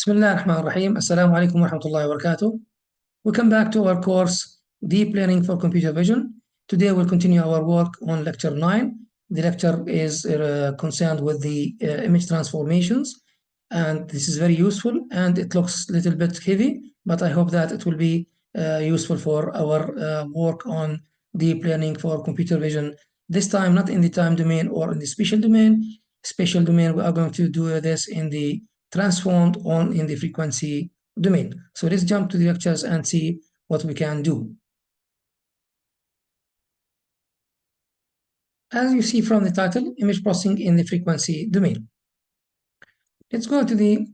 Bismillah ar-Rahman ar-Rahim. Assalamu alaikum wa rahmatullahi wa barakatuh. Welcome back to our course, Deep Learning for Computer Vision. Today we'll continue our work on Lecture 9. The lecture is concerned with the image transformations, and this is very useful, and it looks a little bit heavy, but I hope that it will be useful for our work on Deep Learning for Computer Vision. This time, not in the time domain or in the spatial domain. Spatial domain, we are going to do this in the transformed on in the frequency domain. So let's jump to the lectures and see what we can do. As you see from the title, image processing in the frequency domain. Let's go to the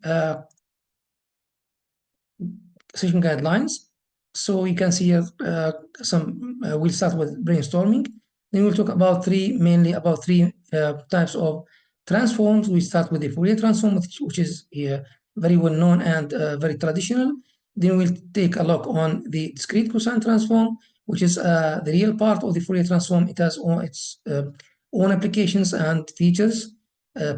session guidelines. So you can see here we'll start with brainstorming. Then we'll talk about mainly about three types of transforms. We start with the Fourier transform, which is very well known and very traditional. Then we'll take a look on the discrete cosine transform, which is the real part of the Fourier transform. It has its own applications and features,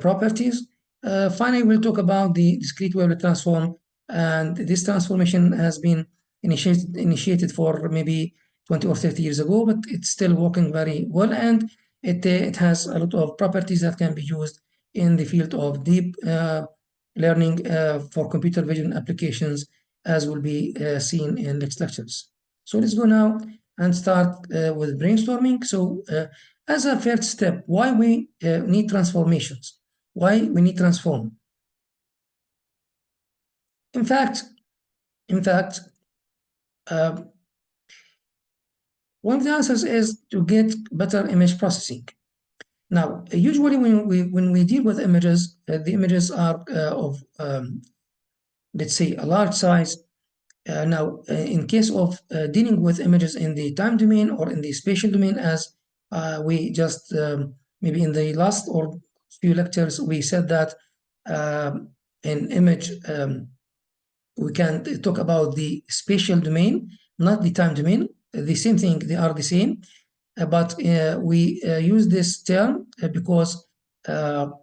properties. Finally, we'll talk about the discrete wavelet transform, and this transformation has been initiated for maybe 20 or 30 years ago, but it's still working very well, and it has a lot of properties that can be used in the field of deep learning for computer vision applications, as will be seen in next lectures. So let's go now and start with brainstorming. So as a first step, why we need transformations? Why we need transform? In fact, one of the answers is to get better image processing. Now, usually when we deal with images, the images are of, let's say, a large size. Now, in case of dealing with images in the time domain or in the spatial domain, as we just maybe in the last or few lectures, we said that in image, we can talk about the spatial domain, not the time domain. The same thing, they are the same, but we use this term because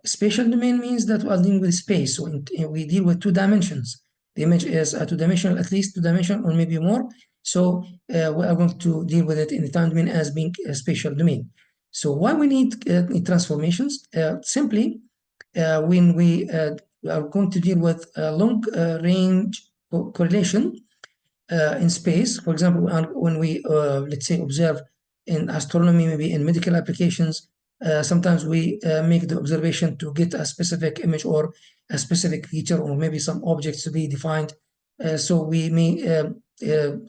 spatial domain means that we are dealing with space. So we deal with two dimensions. The image is two-dimensional, at least two-dimensional, or maybe more. So we are going to deal with it in the time domain as being a spatial domain. So why we need transformations? Simply, when we are going to deal with long range correlation in space, for example, when we let's say observe in astronomy, maybe in medical applications, sometimes we make the observation to get a specific image or a specific feature, or maybe some objects to be defined. So we may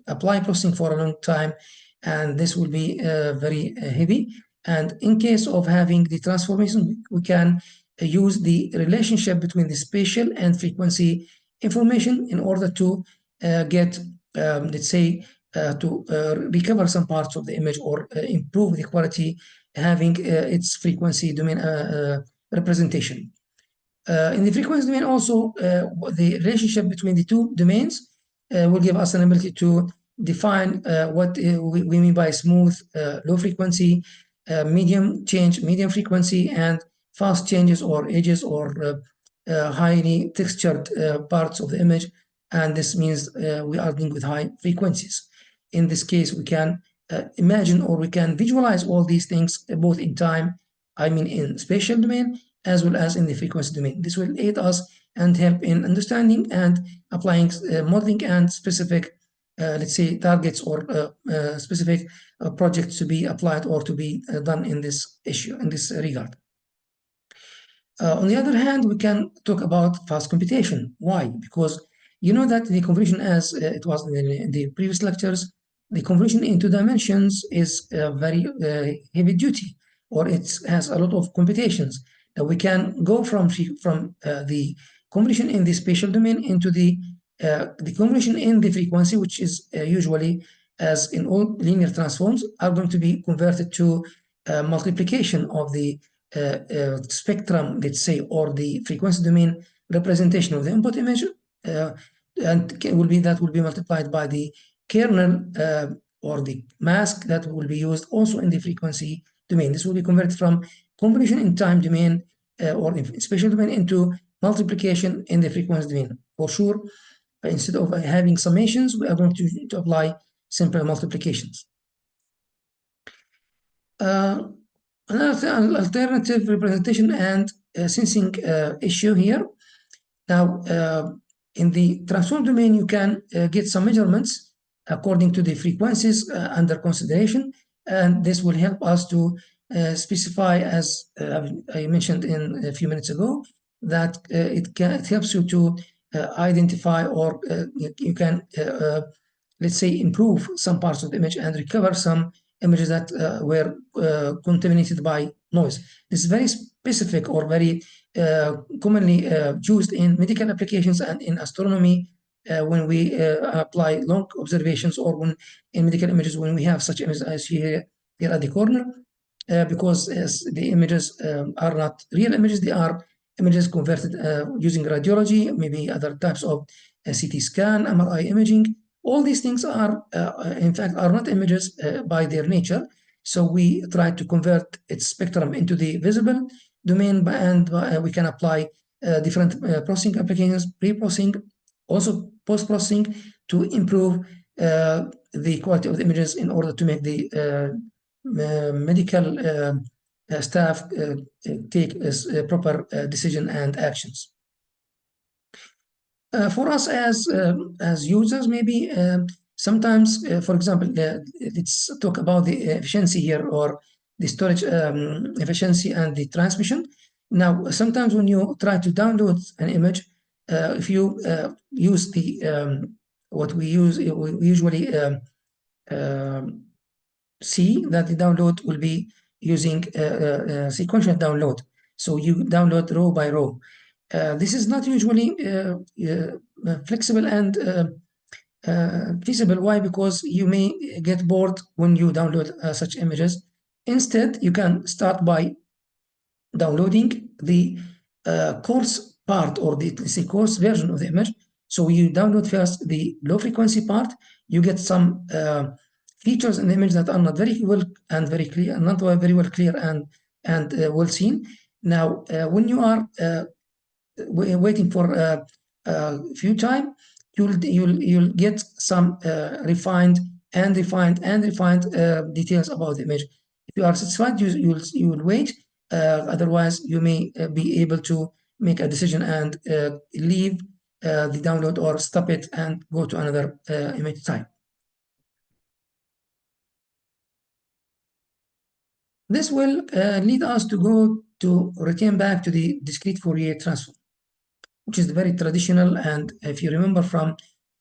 apply processing for a long time, and this will be very heavy. And in case of having the transformation, we can use the relationship between the spatial and frequency information in order to get, let's say, to recover some parts of the image or improve the quality, having its frequency domain representation. In the frequency domain also, the relationship between the two domains will give us an ability to define what we mean by smooth, low frequency, medium frequency, and fast changes or edges or highly textured parts of the image. And this means we are dealing with high frequencies. In this case, we can imagine or we can visualize all these things both in time, in spatial domain, as well as in the frequency domain. This will aid us and help in understanding and applying modeling and specific, let's say, targets or specific projects to be applied or to be done in this issue, in this regard. On the other hand, we can talk about fast computation. Why? Because you know that the conversion, as it was in the previous lectures, the conversion in two dimensions is very heavy duty, or it has a lot of computations. We can go from the conversion in the spatial domain into the conversion in the frequency, which is usually, as in all linear transforms, are going to be converted to multiplication of the spectrum, let's say, or the frequency domain representation of the input image, and that will be multiplied by the kernel or the mask that will be used also in the frequency domain. This will be converted from convolution in time domain or in spatial domain into multiplication in the frequency domain. for sure, instead of having summations, we are going to apply simple multiplications. Another alternative representation and sensing issue here. Now, in the transform domain, you can get some measurements according to the frequencies under consideration, and this will help us to specify, as I mentioned in a few minutes ago, that it helps you to identify, or you can let's say improve some parts of the image and recover some images that were contaminated by noise. This is very specific or very commonly used in medical applications and in astronomy when we apply long observations, or when in medical images when we have such images as here at the corner, because the images are not real images, they are images converted using radiology, maybe other types of CT scan, MRI imaging. All these things are, in fact, are not images by their nature. So we try to convert its spectrum into the visible domain, and we can apply different processing applications, pre-processing, also post-processing, to improve the quality of the images in order to make the medical staff take a proper decision and actions. For us as users, maybe sometimes, for example, let's talk about the efficiency here, or the storage efficiency and the transmission. Now, sometimes when you try to download an image, if you use the what we usually see that the download will be using sequential download. So you download row by row. This is not usually flexible and feasible. Why? Because you may get bored when you download such images. Instead, you can start by downloading the coarse part, or the, let's say, coarse version of the image. So you download first the low frequency part. You get some features in the image that are not very well and very clear, not very well clear and well seen. Now, when you are waiting for a few time, you'll get some refined details about the image. If you are satisfied, you will wait. Otherwise, you may be able to make a decision and leave the download, or stop it and go to another image type. This will lead us to return back to the discrete Fourier transform, which is very traditional. And if you remember from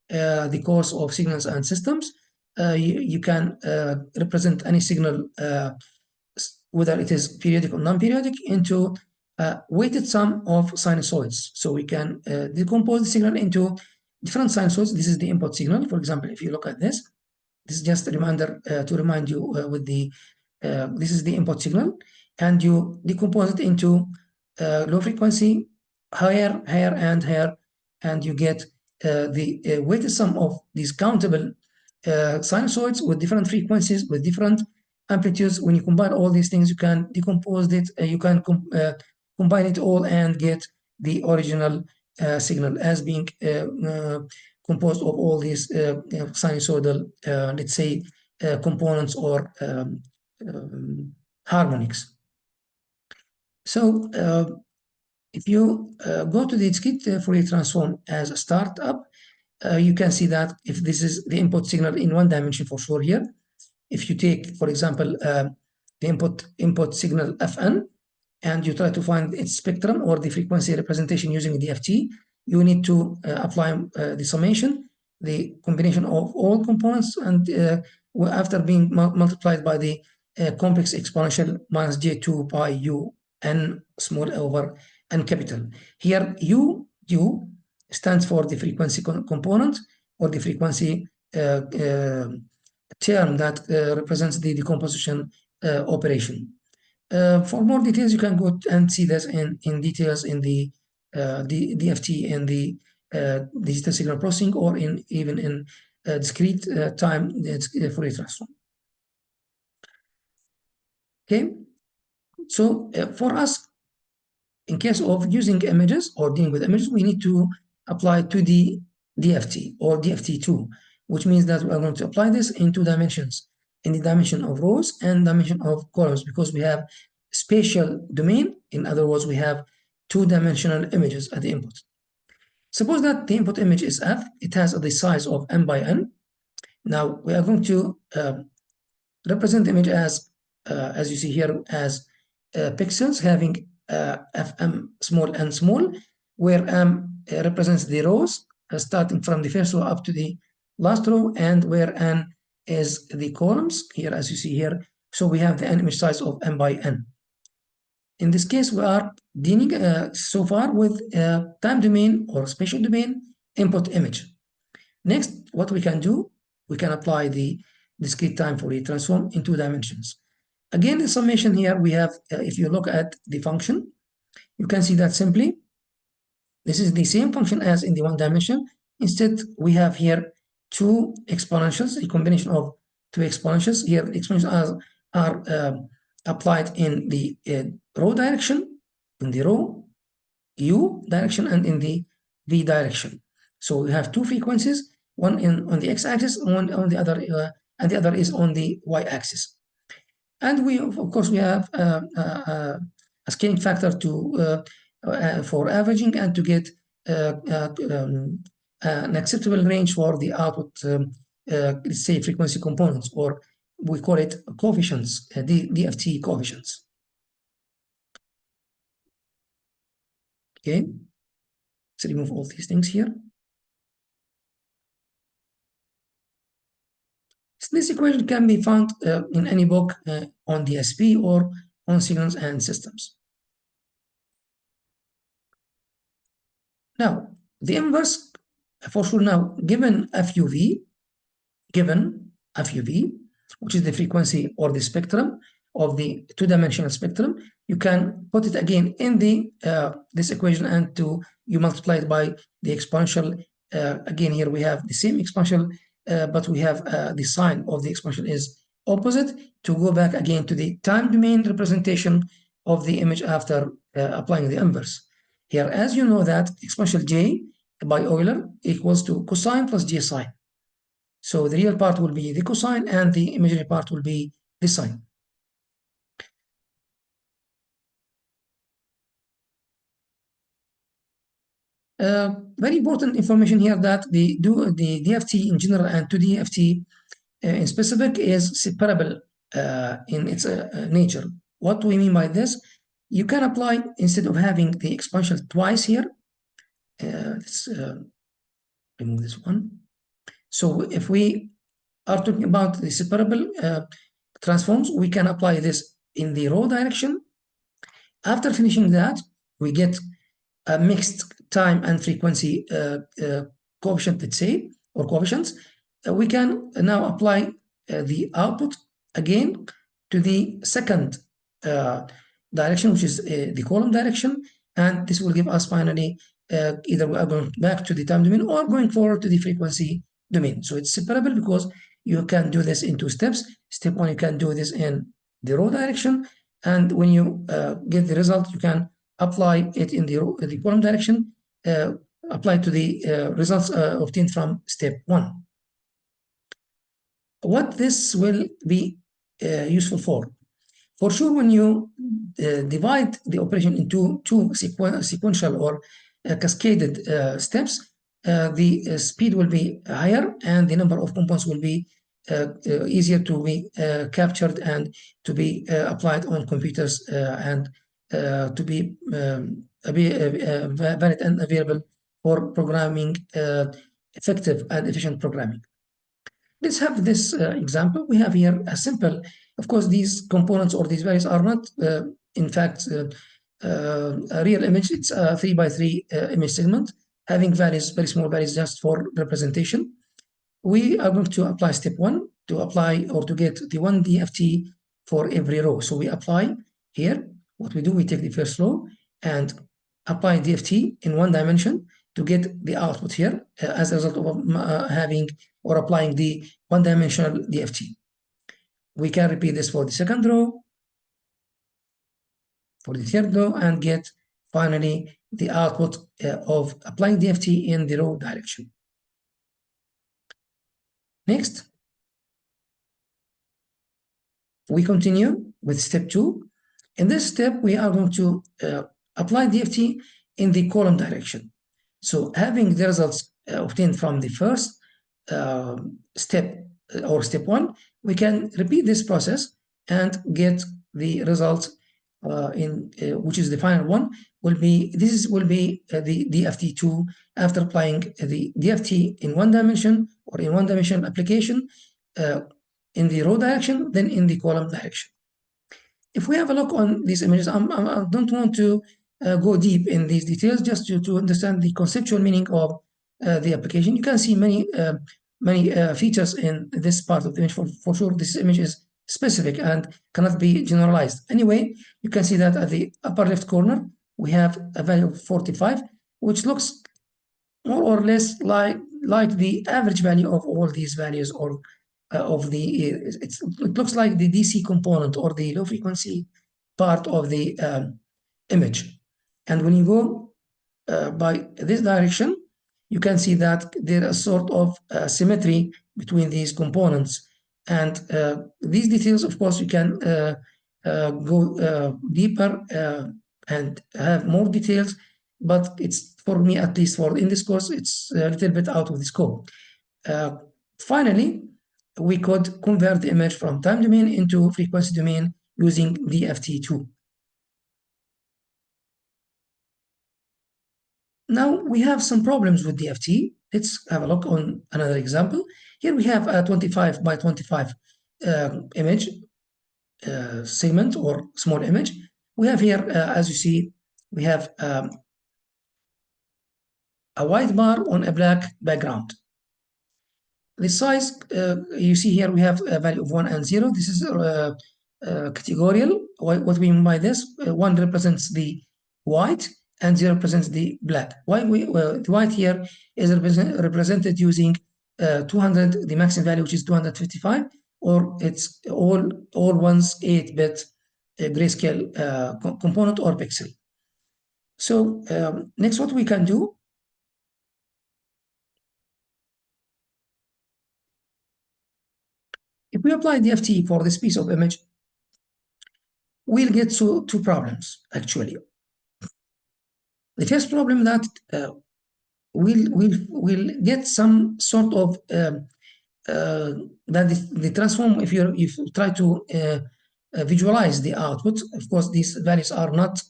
the course of signals and systems, you can represent any signal, whether it is periodic or non-periodic, into weighted sum of sinusoids. So we can decompose the signal into different sinusoids. This is the input signal. For example, if you look at this is just a reminder to remind you with the this is the input signal, and you decompose it into low frequency, higher, and higher, and you get the weighted sum of these countable sinusoids with different frequencies, with different amplitudes. When you combine all these things, you can decompose it, you can combine it all and get the original signal as being composed of all these sinusoidal, let's say, components, or harmonics. So if you go to the discrete Fourier transform as a startup, you can see that if this is the input signal in one dimension for sure here, if you take, for example, the input signal Fn, and you try to find its spectrum or the frequency representation using DFT, you need to apply the summation, the combination of all components, and after being multiplied by the complex exponential minus j2 pi u n small over n capital. Here u stands for the frequency component, or the frequency term that represents the decomposition operation. For more details, you can go and see this in details in the DFT and the digital signal processing, or even in discrete time Fourier transform. Okay, so for us, in case of using images or dealing with images, we need to apply to the DFT or DFT2, which means that we are going to apply this in two dimensions, in the dimension of rows and dimension of columns, because we have spatial domain. In other words, we have two-dimensional images at the input. Suppose that the input image is f, it has the size of m by n. Now we are going to represent the image as you see here, as pixels having fm small and small, where m represents the rows starting from the first row up to the last row, and where n is the columns here, as you see here. So we have the n image size of m by n. In this case, we are dealing so far with time domain or spatial domain input image. Next, what we can do, we can apply the discrete time Fourier transform in two dimensions. Again, the summation here we have, if you look at the function, you can see that simply this is the same function as in the one dimension. Instead, we have here two exponentials, a combination of two exponentials. Here, the exponentials are applied in the row direction, in the row u direction, and in the v direction. So we have two frequencies, one on the x-axis, one on the other, and the other is on the y-axis. And we, of course, we have a scaling factor to for averaging and to get an acceptable range for the output, let's say frequency components, or we call it coefficients, DFT coefficients. Okay, let's remove all these things here. This equation can be found in any book on DSP or on signals and systems. Now, the inverse, for sure now, given FUV, which is the frequency or the spectrum of the two-dimensional spectrum, you can put it again in the this equation, and you multiply it by the exponential. Again, here we have the same exponential, but we have the sign of the exponential is opposite, to go back again to the time domain representation of the image after applying the inverse. Here, as you know, that exponential j by Euler equals to cosine plus j sine. So the real part will be the cosine, and the imaginary part will be the sine. Very important information here, that the DFT in general and 2DFT in specific is separable in its nature. What do we mean by this? You can apply, instead of having the exponential twice here, let's remove this one. So if we are talking about the separable transforms, we can apply this in the row direction. After finishing that, we get a mixed time and frequency coefficient, let's say, or coefficients. We can now apply the output again to the second direction, which is the column direction, and this will give us finally either we are going back to the time domain or going forward to the frequency domain. So it's separable because you can do this in two steps. Step one, you can do this in the row direction, and when you get the result, you can apply it in the column direction, apply to the results obtained from step one. What this will be useful for? For sure, when you divide the operation into two sequential or cascaded steps, the speed will be higher, and the number of components will be easier to be captured and to be applied on computers and to be valid and available for programming, effective and efficient programming. Let's have this example. We have here a simple, of course, these components or these values are not, in fact, a real image. It's a 3x3 image segment having values, very small values, just for representation. We are going to apply step one to apply or to get the one DFT for every row. So we apply here. What we do, we take the first row and apply DFT in one dimension to get the output here as a result of having or applying the one-dimensional DFT. We can repeat this for the second row, for the third row, and get finally the output of applying DFT in the raw direction. Next, we continue with step 2. In this step, we are going to apply DFT in the column direction. So having the results obtained from the first step or step 1, we can repeat this process and get the result in which is the final one. Will be the DFT2 after applying the DFT in one dimension or in one dimension application in the row direction, then in the column direction. If we have a look on these images, I don't want to go deep in these details, just to understand the conceptual meaning of the application. You can see many features in this part of the image. For sure, this image is specific and cannot be generalized. Anyway, you can see that at the upper left corner, we have a value of 45, which looks more or less like the average value of all these values, or of the it looks like the DC component or the low frequency part of the image. And when you go by this direction, you can see that there is sort of symmetry between these components. And these details, of course, you can go deeper and have more details, but it's, for me at least, for in this course, it's a little bit out of the scope. Finally, we could convert the image from time domain into frequency domain using DFT2. Now we have some problems with DFT. Let's have a look on another example. Here we have a 25 by 25 image segment or small image. We have here, as you see, we have a white bar on a black background. The size, you see here, we have a value of 1 and 0. This is categorical. What we mean by this, 1 represents the white and 0 represents the black. The white here is represented using 200, the maximum value, which is 255, or it's all ones 8-bit grayscale component or pixel. So next, what we can do, if we apply DFT for this piece of image, we'll get to two problems, actually. The first problem that we'll get some sort of that the transform, if you try to visualize the output, of course, these values are not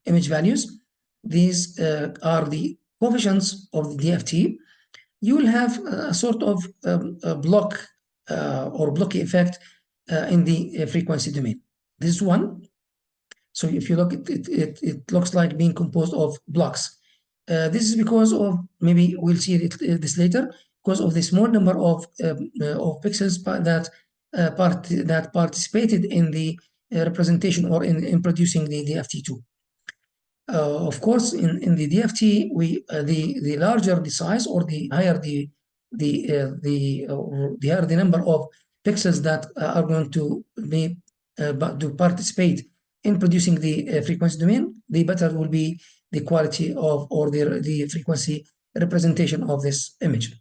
image values. These are the coefficients of the DFT. You will have a sort of a block or blocky effect in the frequency domain. This is one. So if you look, it looks like being composed of blocks. This is because of, maybe we'll see this later, because of the small number of pixels that participated in the representation or in producing the DFT2. Of course, in the DFT, the larger the size, or the higher the higher the number of pixels that are going to be to participate in producing the frequency domain, the better will be the quality of, or the frequency representation of this image.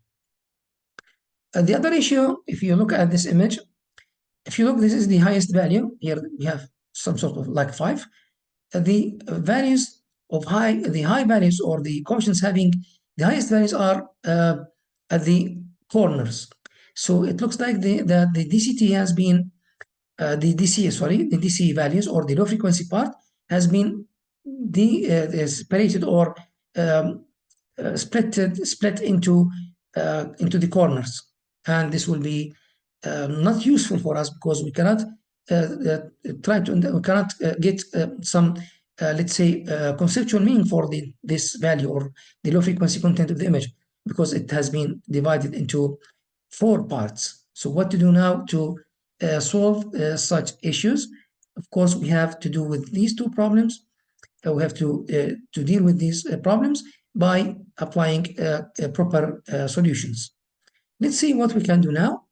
The other issue, if you look at this image, if you look, this is the highest value. Here we have some sort of like 5. The values of the high values, or the coefficients having the highest values, are at the corners. So it looks like the DCT has been the DC values, or the low frequency part, has been separated or split into the corners, and this will be not useful for us, because we cannot get some let's say conceptual meaning for this value, or the low frequency content of the image, because it has been divided into 4 parts. So what to do now to solve such issues? Of course, we have to do with these 2 problems. We have to deal with these problems by applying proper solutions. Let's see what we can do now.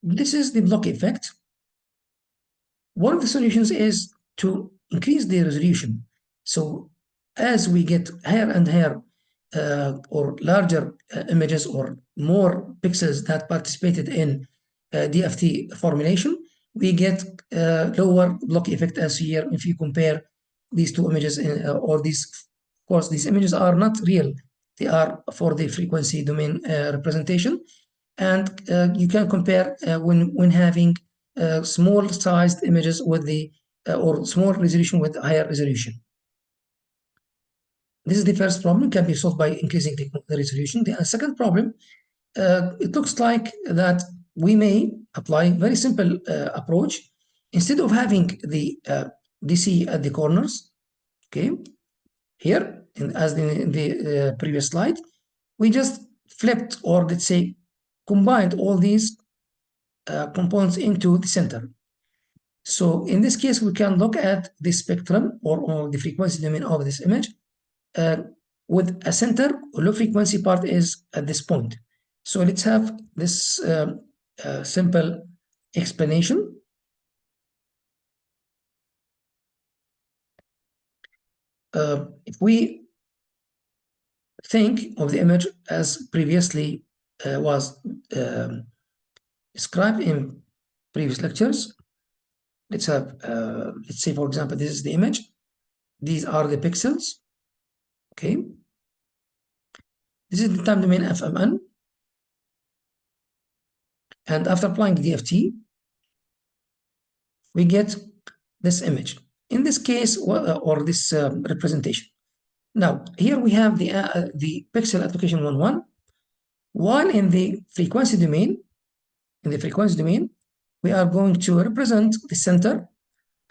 This is the block effect. One of the solutions is to increase the resolution. So as we get higher and higher or larger images or more pixels that participated in DFT formulation, we get lower block effect as here if you compare these two images or these, of course, these images are not real. They are for the frequency domain representation. And you can compare when having small sized images with the or small resolution with higher resolution. This is the first problem, can be solved by increasing the resolution. The second problem, it looks like that we may apply very simple approach. Instead of having the DC at the corners, okay, here, as in the previous slide, we just flipped, or let's say combined all these components into the center. So in this case, we can look at the spectrum or the frequency domain of this image with a center, low frequency part is at this point. So let's have this simple explanation. If we think of the image as previously was described in previous lectures, let's have, let's say, for example, this is the image. These are the pixels, okay? This is the time domain FMN. And after applying DFT, we get this image. In this case, or this representation. Now, here we have the pixel application 11, while in the frequency domain, we are going to represent the center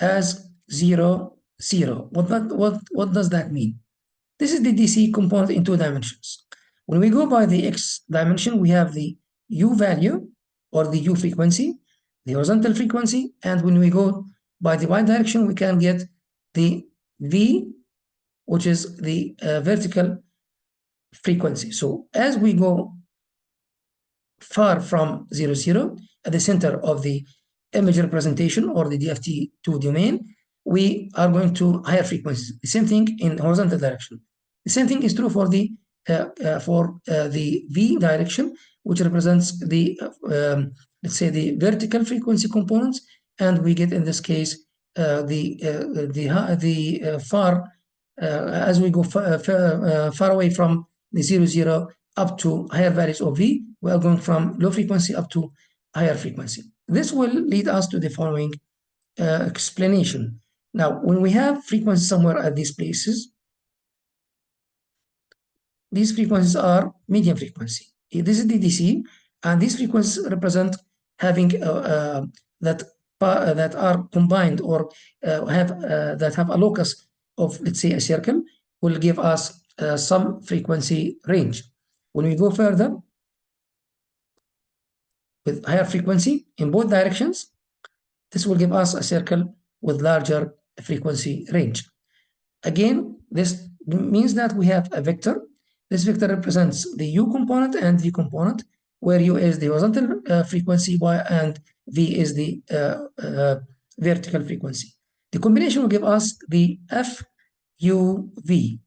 as 0, 0. What does that mean? This is the DC component in 2 dimensions. When we go by the X dimension, we have the U value or the U frequency, the horizontal frequency, and when we go by the Y direction, we can get the V, which is the vertical frequency. So as we go far from 0, 0, at the center of the image representation or the DFT2 domain, we are going to higher frequencies. The same thing in horizontal direction. The same thing is true for the V direction, which represents the let's say the vertical frequency components, and we get in this case far as we go far away from the 0, 0 up to higher values of V, we are going from low frequency up to higher frequency. This will lead us to the following explanation. Now, when we have frequency somewhere at these places, these frequencies are medium frequency. This is the DC, and these frequencies represent having that are combined or that have a locus of, let's say, a circle, will give us some frequency range. When we go further with higher frequency in both directions, this will give us a circle with larger frequency range. Again, this means that we have a vector. This vector represents the U component and V component, where U is the horizontal frequency and V is the vertical frequency. The combination will give us the FUV,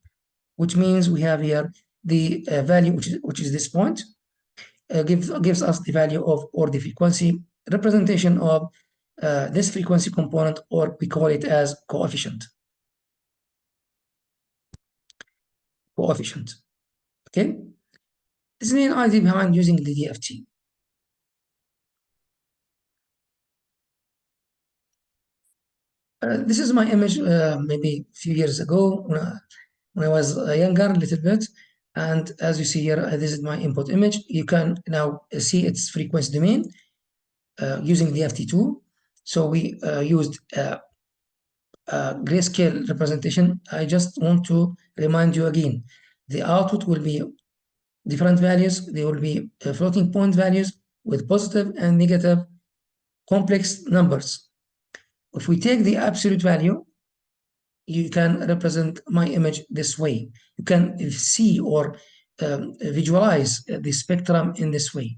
which means we have here the value, which is this point, gives us the value of, or the frequency representation of this frequency component, or we call it as coefficient. Okay? This is the idea behind using the DFT. This is my image maybe a few years ago when I was younger a little bit. And as you see here, this is my input image. You can now see its frequency domain using DFT2. So we used grayscale representation. I just want to remind you again, the output will be different values. They will be floating point values with positive and negative complex numbers. If we take the absolute value, you can represent my image this way. You can see or visualize the spectrum in this way.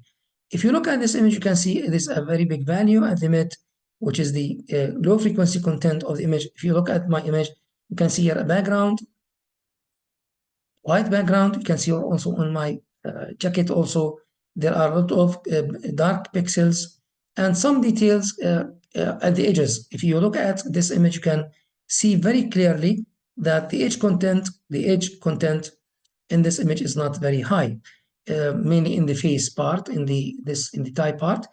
If you look at this image, you can see it is a very big value at the mid which is the low frequency content of the image. If you look at my image, you can see here a background, white background. You can see also on my jacket also, there are a lot of dark pixels and some details at the edges. If you look at this image, you can see very clearly that the edge content in this image is not very high, mainly in the face part, in the tie part,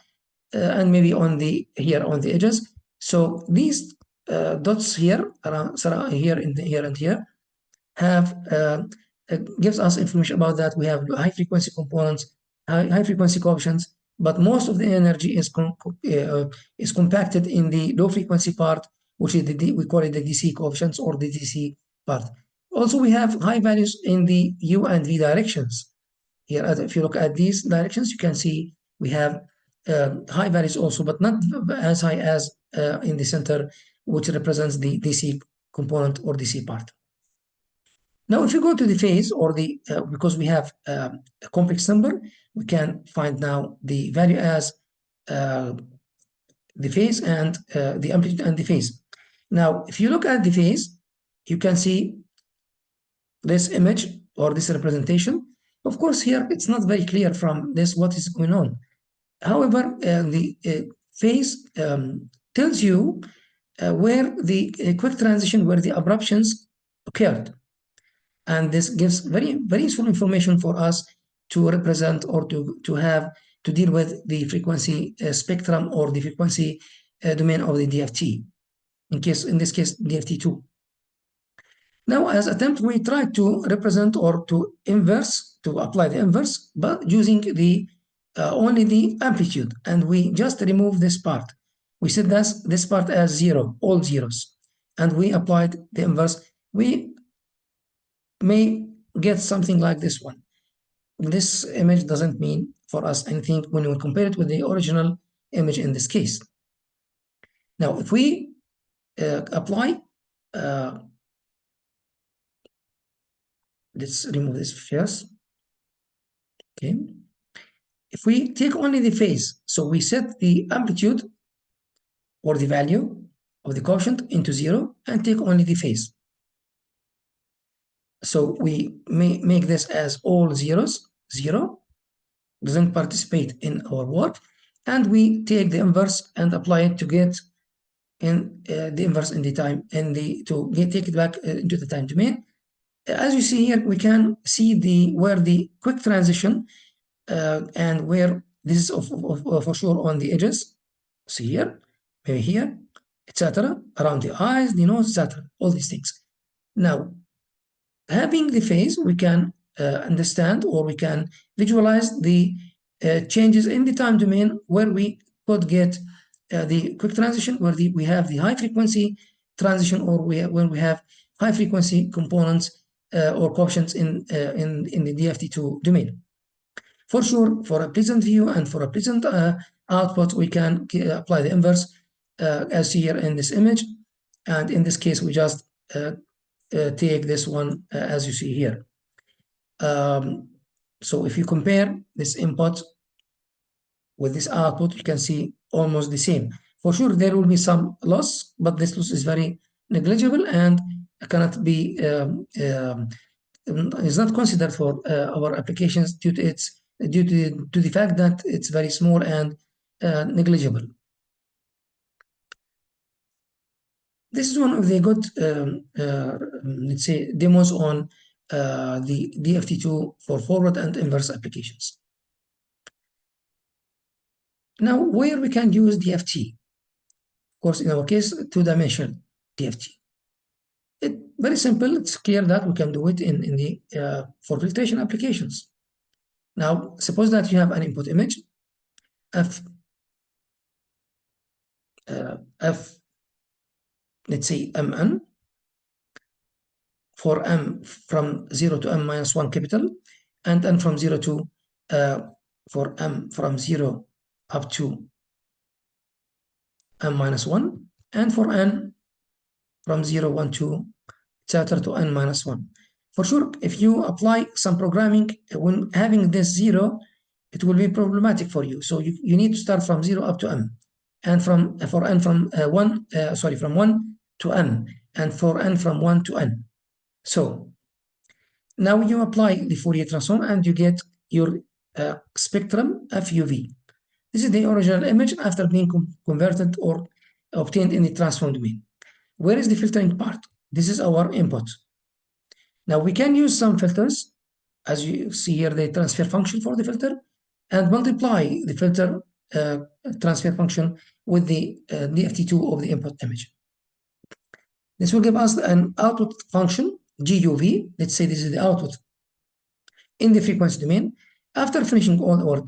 and maybe on the here on the edges. So these dots here around here here and here have gives us information about that. We have high frequency components, high frequency coefficients, but most of the energy is compacted in the low frequency part, which is we call it the DC coefficients or the DC part. Also, we have high values in the U and V directions. Here, if you look at these directions, you can see we have high values also, but not as high as in the center, which represents the DC component or DC part. Now, if you go to the phase or the, because we have a complex number, we can find now the value as the phase and the amplitude and the phase. Now, if you look at the phase, you can see this image or this representation. Of course, here it's not very clear from this what is going on. However, the phase tells you where the quick transition, where the abruptions occurred. And this gives very, very useful information for us to represent or to deal with the frequency spectrum or the frequency domain of the DFT. In this case, DFT2. Now, as attempt, we try to represent or to apply the inverse, but using the only the amplitude, and we just remove this part. We set this part as 0, all zeros, and we applied the inverse. We may get something like this one. This image doesn't mean for us anything when we compare it with the original image in this case. Now, if we apply, let's remove this first. Okay. If we take only the phase, so we set the amplitude or the value of the coefficient into 0 and take only the phase. So we may make this as all zeros, 0, doesn't participate in our work, and we take the inverse and apply it to get in the inverse in the time, take it back into the time domain. As you see here, we can see where the quick transition and where this is for sure on the edges. See here, maybe here, etc., around the eyes, the nose, etc., all these things. Now, having the phase, we can understand or we can visualize the changes in the time domain where we could get the quick transition, where we have the high frequency transition, or when we have high frequency components or coefficients in the DFT2 domain. For sure, for a pleasant view and for a pleasant output, we can apply the inverse as here in this image. And in this case, we just take this one as you see here. So if you compare this input with this output, you can see almost the same. For sure, there will be some loss, but this loss is very negligible and cannot be is not considered for our applications due to the fact that it's very small and negligible. This is one of the good, let's say, demos on the DFT2 for forward and inverse applications. Now, where we can use DFT? Of course, in our case, two-dimensional DFT. Very simple. It's clear that we can do it in the for filtration applications. Now, suppose that you have an input image, f, let's say mn, for m from 0 to m minus 1 capital, and n from 0 to for m from 0 up to m minus 1, and for n from 0, 1, 2, etc. to n minus 1. For sure, if you apply some programming when having this 0, it will be problematic for you. So you need to start from 0 up to m. and for n from 1, sorry, from 1 to n, and for n from 1 to n. So now you apply the Fourier transform and you get your spectrum FUV. This is the original image after being converted or obtained in the transform domain. Where is the filtering part? This is our input. Now we can use some filters, as you see here, the transfer function for the filter, and multiply the filter transfer function with the DFT2 of the input image. This will give us an output function, GUV. Let's say this is the output in the frequency domain. After finishing all our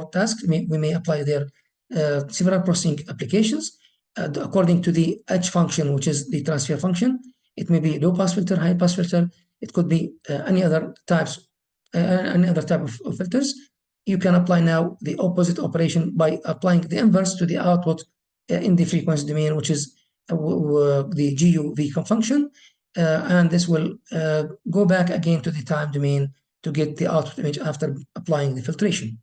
tasks, we may apply their several processing applications according to the H function, which is the transfer function. It may be low pass filter, high pass filter. It could be any other type of filters. You can apply now the opposite operation by applying the inverse to the output in the frequency domain, which is the GUV function, and this will go back again to the time domain to get the output image after applying the filtration.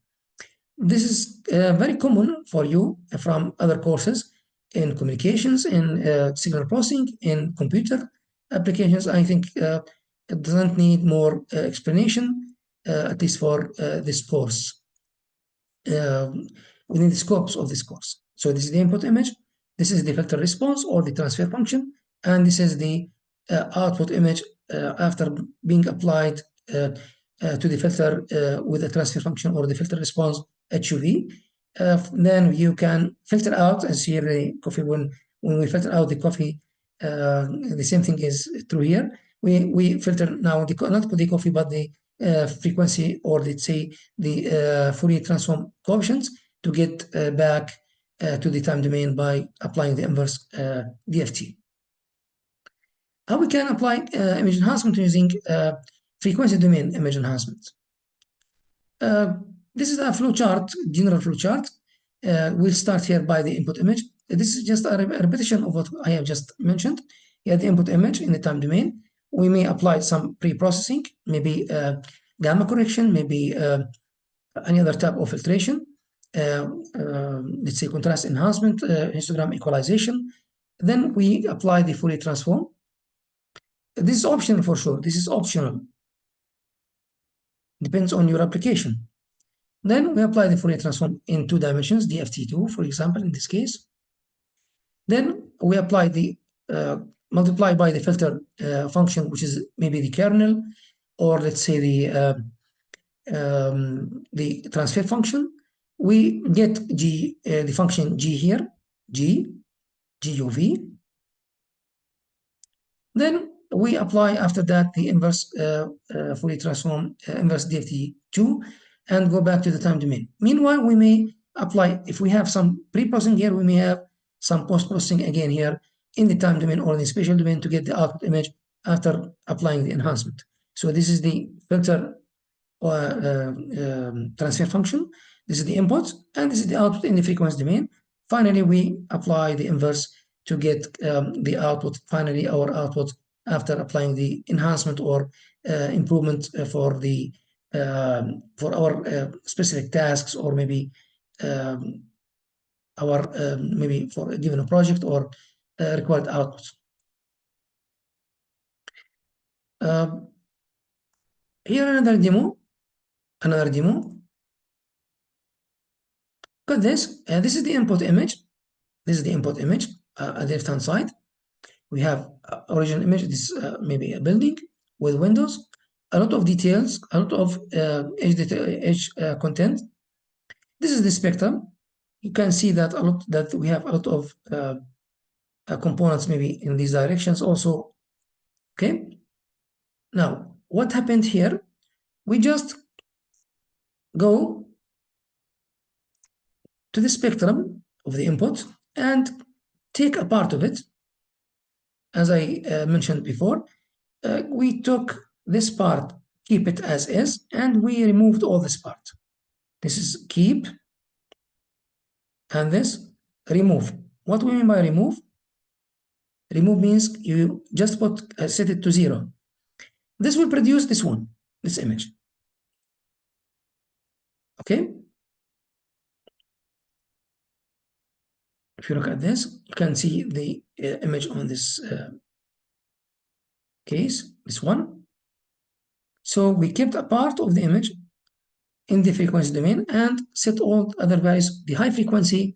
This is very common for you from other courses in communications, in signal processing, in computer applications. I think it doesn't need more explanation, at least for this course, within the scopes of this course. So this is the input image, this is the filter response or the transfer function, and this is the output image after being applied to the filter with a transfer function or the filter response HUV. Then you can filter out, as here the coffee, when we filter out the coffee, the same thing is true here. We filter now not the coffee, but the frequency, or let's say the Fourier transform coefficients, to get back to the time domain by applying the inverse DFT. How we can apply image enhancement using frequency domain image enhancement. This is a flow chart, general flow chart. We'll start here by the input image. This is just a repetition of what I have just mentioned. Here, the input image in the time domain. We may apply some pre-processing, maybe gamma correction, maybe any other type of filtration. Let's say contrast enhancement, histogram equalization. Then we apply the Fourier transform. This is optional for sure. This is optional. Depends on your application. Then we apply the Fourier transform in 2 dimensions, DFT2, for example, in this case. Then we apply the multiply by the filter function, which is maybe the kernel, or let's say the transfer function. We get the function G here, GUV. Then we apply after that the inverse Fourier transform, inverse DFT2, and go back to the time domain. Meanwhile, we may apply, if we have some pre-processing here, we may have some post-processing again here in the time domain or the spatial domain to get the output image after applying the enhancement. So this is the filter transfer function. This is the input, and this is the output in the frequency domain. Finally, we apply the inverse to get the output, finally our output after applying the enhancement or improvement for our specific tasks, or maybe maybe for a given project or required outputs. Here another demo. Look at this. This is the input image. This is the input image at the left-hand side. We have original image. This is maybe a building with windows, a lot of details, a lot of edge content. This is the spectrum. You can see that we have a lot of components maybe in these directions also. Okay. Now, what happened here? We just go to the spectrum of the input and take a part of it. As I mentioned before, we took this part, keep it as is, and we removed all this part. This is keep, and this remove. What do we mean by remove? Remove means you just set it to 0. This will produce this one, this image. Okay? If you look at this, you can see the image on this case, this one. So we kept a part of the image in the frequency domain and set all other values. The high frequency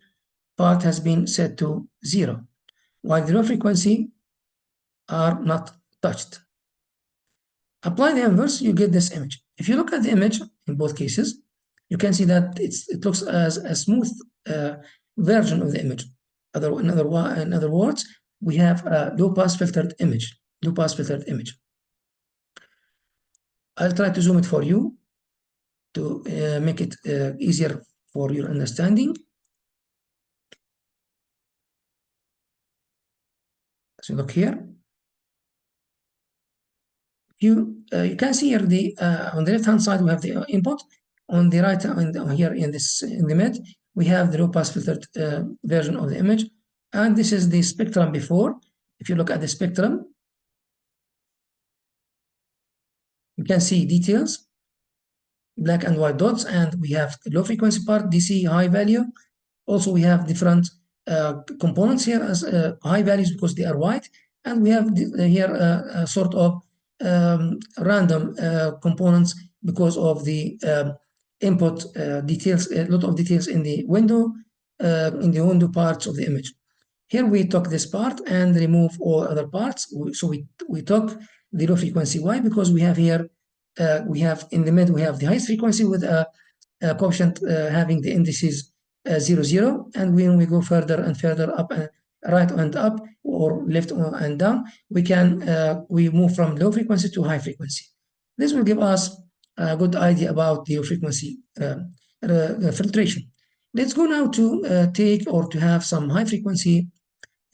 part has been set to 0, while the low frequency are not touched. Apply the inverse, you get this image. If you look at the image in both cases, you can see that it looks as a smooth version of the image. In other words, we have a low-pass filtered image. Low-pass filtered image. I'll try to zoom it for you to make it easier for your understanding. So look here. You can see here the on the left hand side we have the input. On the right and here in the mid we have the low pass filtered version of the image, and this is the spectrum before. If you look at the spectrum, you can see details, black and white dots, and we have low frequency part, DC, high value. Also, we have different components here as high values because they are white, and we have here a sort of random components because of the input details, a lot of details in the window parts of the image. Here we took this part and remove all other parts. So we took the low frequency. Why? Because we have here, we have in the mid, we have the highest frequency with a coefficient having the indices 0, 0. And when we go further and further up, right and up, or left and down, we move from low frequency to high frequency. This will give us a good idea about the frequency filtration. Let's go now to take or to have some high frequency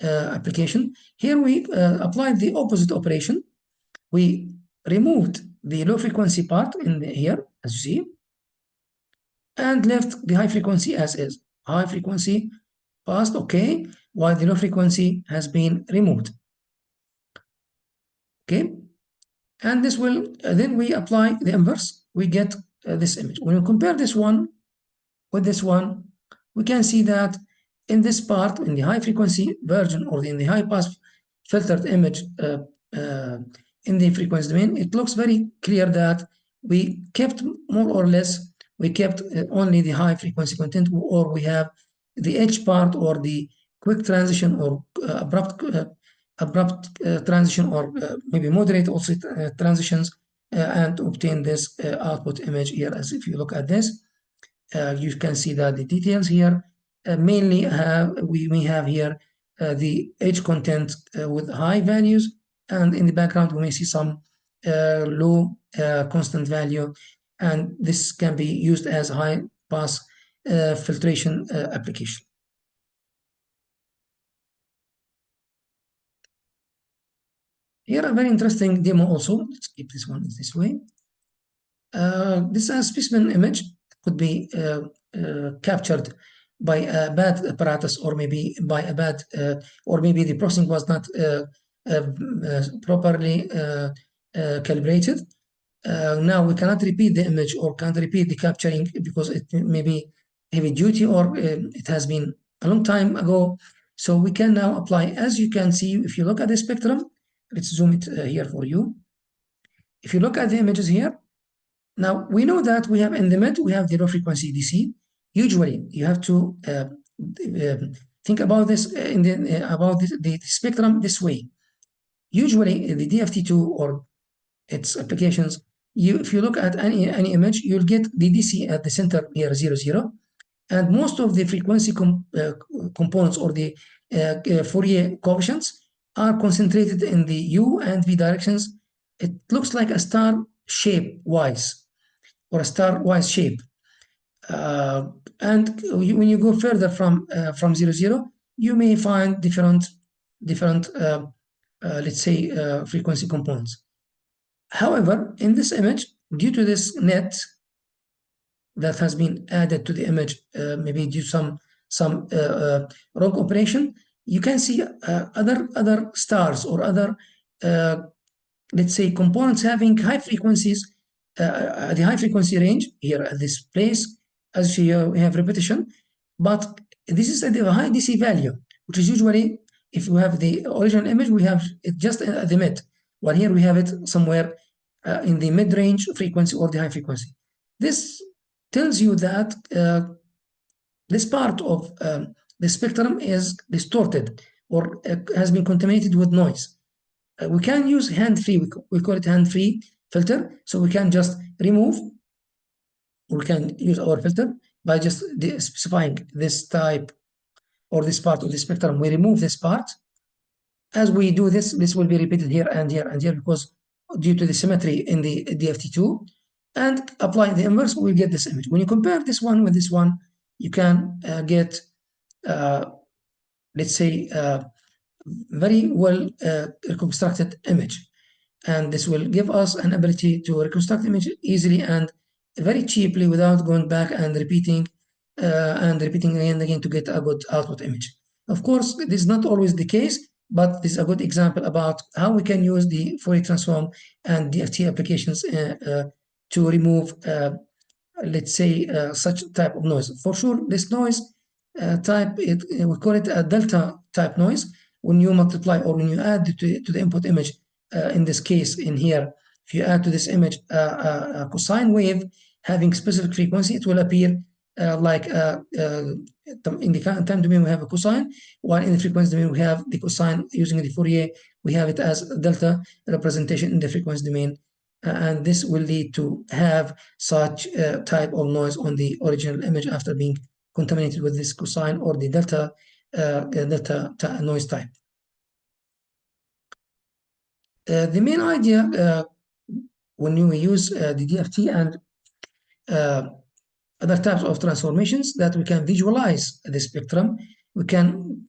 application. Here we applied the opposite operation. We removed the low frequency part in here, as you see, and left the high frequency as is. High frequency passed, okay, while the low frequency has been removed. Okay, and this will, then we apply the inverse, we get this image. When we compare this one with this one, we can see that in this part, in the high frequency version or in the high pass filtered image in the frequency domain, it looks very clear that we kept more or less, we kept only the high frequency content, or we have the edge part or the quick transition or abrupt transition, or maybe moderate also transitions, and obtain this output image here. As if you look at this, you can see that the details here mainly we have here the edge content with high values, and in the background we may see some low constant value, and this can be used as high pass filtration application. Here a very interesting demo also. Let's keep this one this way. This is a specimen image. It could be captured by a bad apparatus, or maybe by a bad, or maybe the processing was not properly calibrated. Now we cannot repeat the image or can't repeat the capturing because it may be heavy duty, or it has been a long time ago. So we can now apply, as you can see, if you look at the spectrum, let's zoom it here for you. If you look at the images here, now we know that we have in the mid, we have the low frequency DC. Usually you have to think about this about the spectrum this way. Usually the DFT2 or its applications, if you look at any image, you'll get the DC at the center here, 0, 0. And most of the frequency components or the Fourier coefficients are concentrated in the U and V directions. It looks like a star shape wise, or a star-wise shape. And when you go further from 0, 0, you may find different let's say, frequency components. However, in this image, due to this net that has been added to the image, maybe due to some wrong operation, you can see other stars or other let's say components having high frequencies, the high frequency range here at this place. As you have repetition, But this is a high DC value, which is usually, if you have the original image, we have it just at the mid, while here we have it somewhere in the mid-range frequency or the high frequency. This tells you that this part of the spectrum is distorted or has been contaminated with noise. We can use hand-free, we call it hand-free filter, so we can just remove, or we can use our filter by just specifying this type or this part of the spectrum. We remove this part. As we do this, this will be repeated here and here and here, because due to the symmetry in the DFT2, and apply the inverse, we'll get this image. When you compare this one with this one, you can get, let's say, very well reconstructed image. And this will give us an ability to reconstruct image easily and very cheaply without going back and repeating again and again to get a good output image. Of course, this is not always the case, but this is a good example about how we can use the Fourier transform and DFT applications to remove, let's say, such type of noise. For sure, this noise type, we call it a delta type noise. When you multiply or when you add to the input image, in this case in here, if you add to this image a cosine wave having specific frequency, it will appear like in the time domain we have a cosine, while in the frequency domain we have the cosine. Using the Fourier, we have it as delta representation in the frequency domain, and this will lead to have such type of noise on the original image after being contaminated with this cosine or the delta noise type. The main idea when you use the DFT and other types of transformations, that we can visualize the spectrum, we can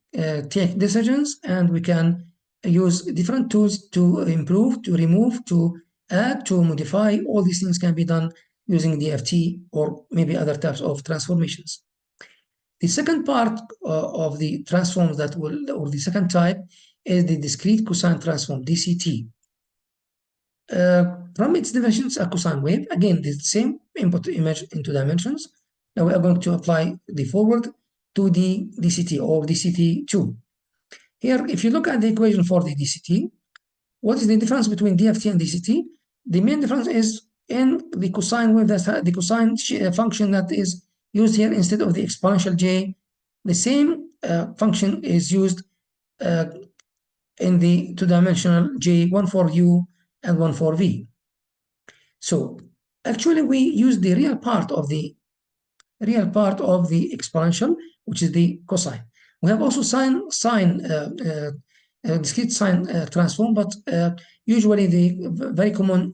take decisions, and we can use different tools to improve, to remove, to add, to modify. All these things can be done using DFT or maybe other types of transformations. The second part of the transforms that will, or the second type, is the discrete cosine transform, DCT. From its definitions, a cosine wave, again, the same input image in two dimensions. Now we are going to apply the forward to the DCT or DCT2. Here, if you look at the equation for the DCT, what is the difference between DFT and DCT? The main difference is in the cosine wave, that's the cosine function that is used here instead of the exponential j. The same function is used in the two-dimensional j, one for u and one for v. So actually we use the real part of the exponential, which is the cosine. We have also discrete sine transform, but usually the very common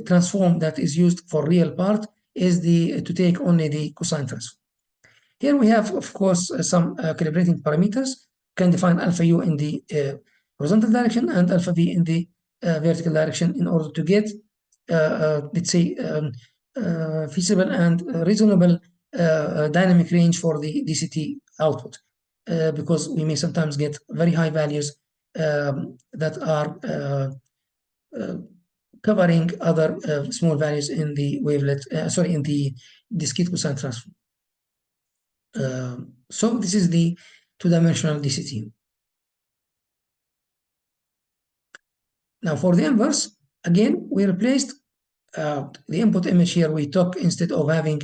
transform that is used for real part is to take only the cosine transform. Here we have, of course, some calibrating parameters. Can define alpha u in the horizontal direction and alpha v in the vertical direction in order to get, let's say, feasible and reasonable dynamic range for the DCT output, because we may sometimes get very high values that are covering other small values in the wavelet, in the discrete cosine transform. So this is the two-dimensional DCT. Now for the inverse, again, we replaced the input image here. We took, instead of having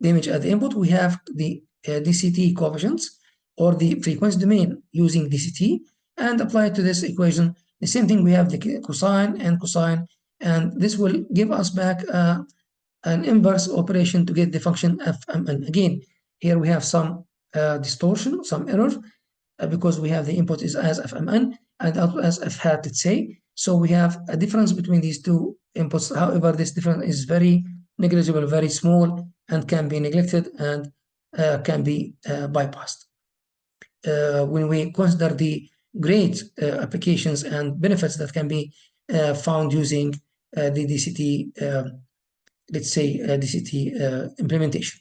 the image at the input, we have the DCT coefficients or the frequency domain using DCT, and apply it to this equation. The same thing, we have the cosine and cosine, and this will give us back an inverse operation to get the function fmn. Again, here we have some distortion, some error, because we have the input is as fmn and output as f hat, let's say. So we have a difference between these two inputs. However, this difference is very negligible, very small, and can be neglected and can be bypassed. When we consider the great applications and benefits that can be found using the DCT, let's say, DCT implementation.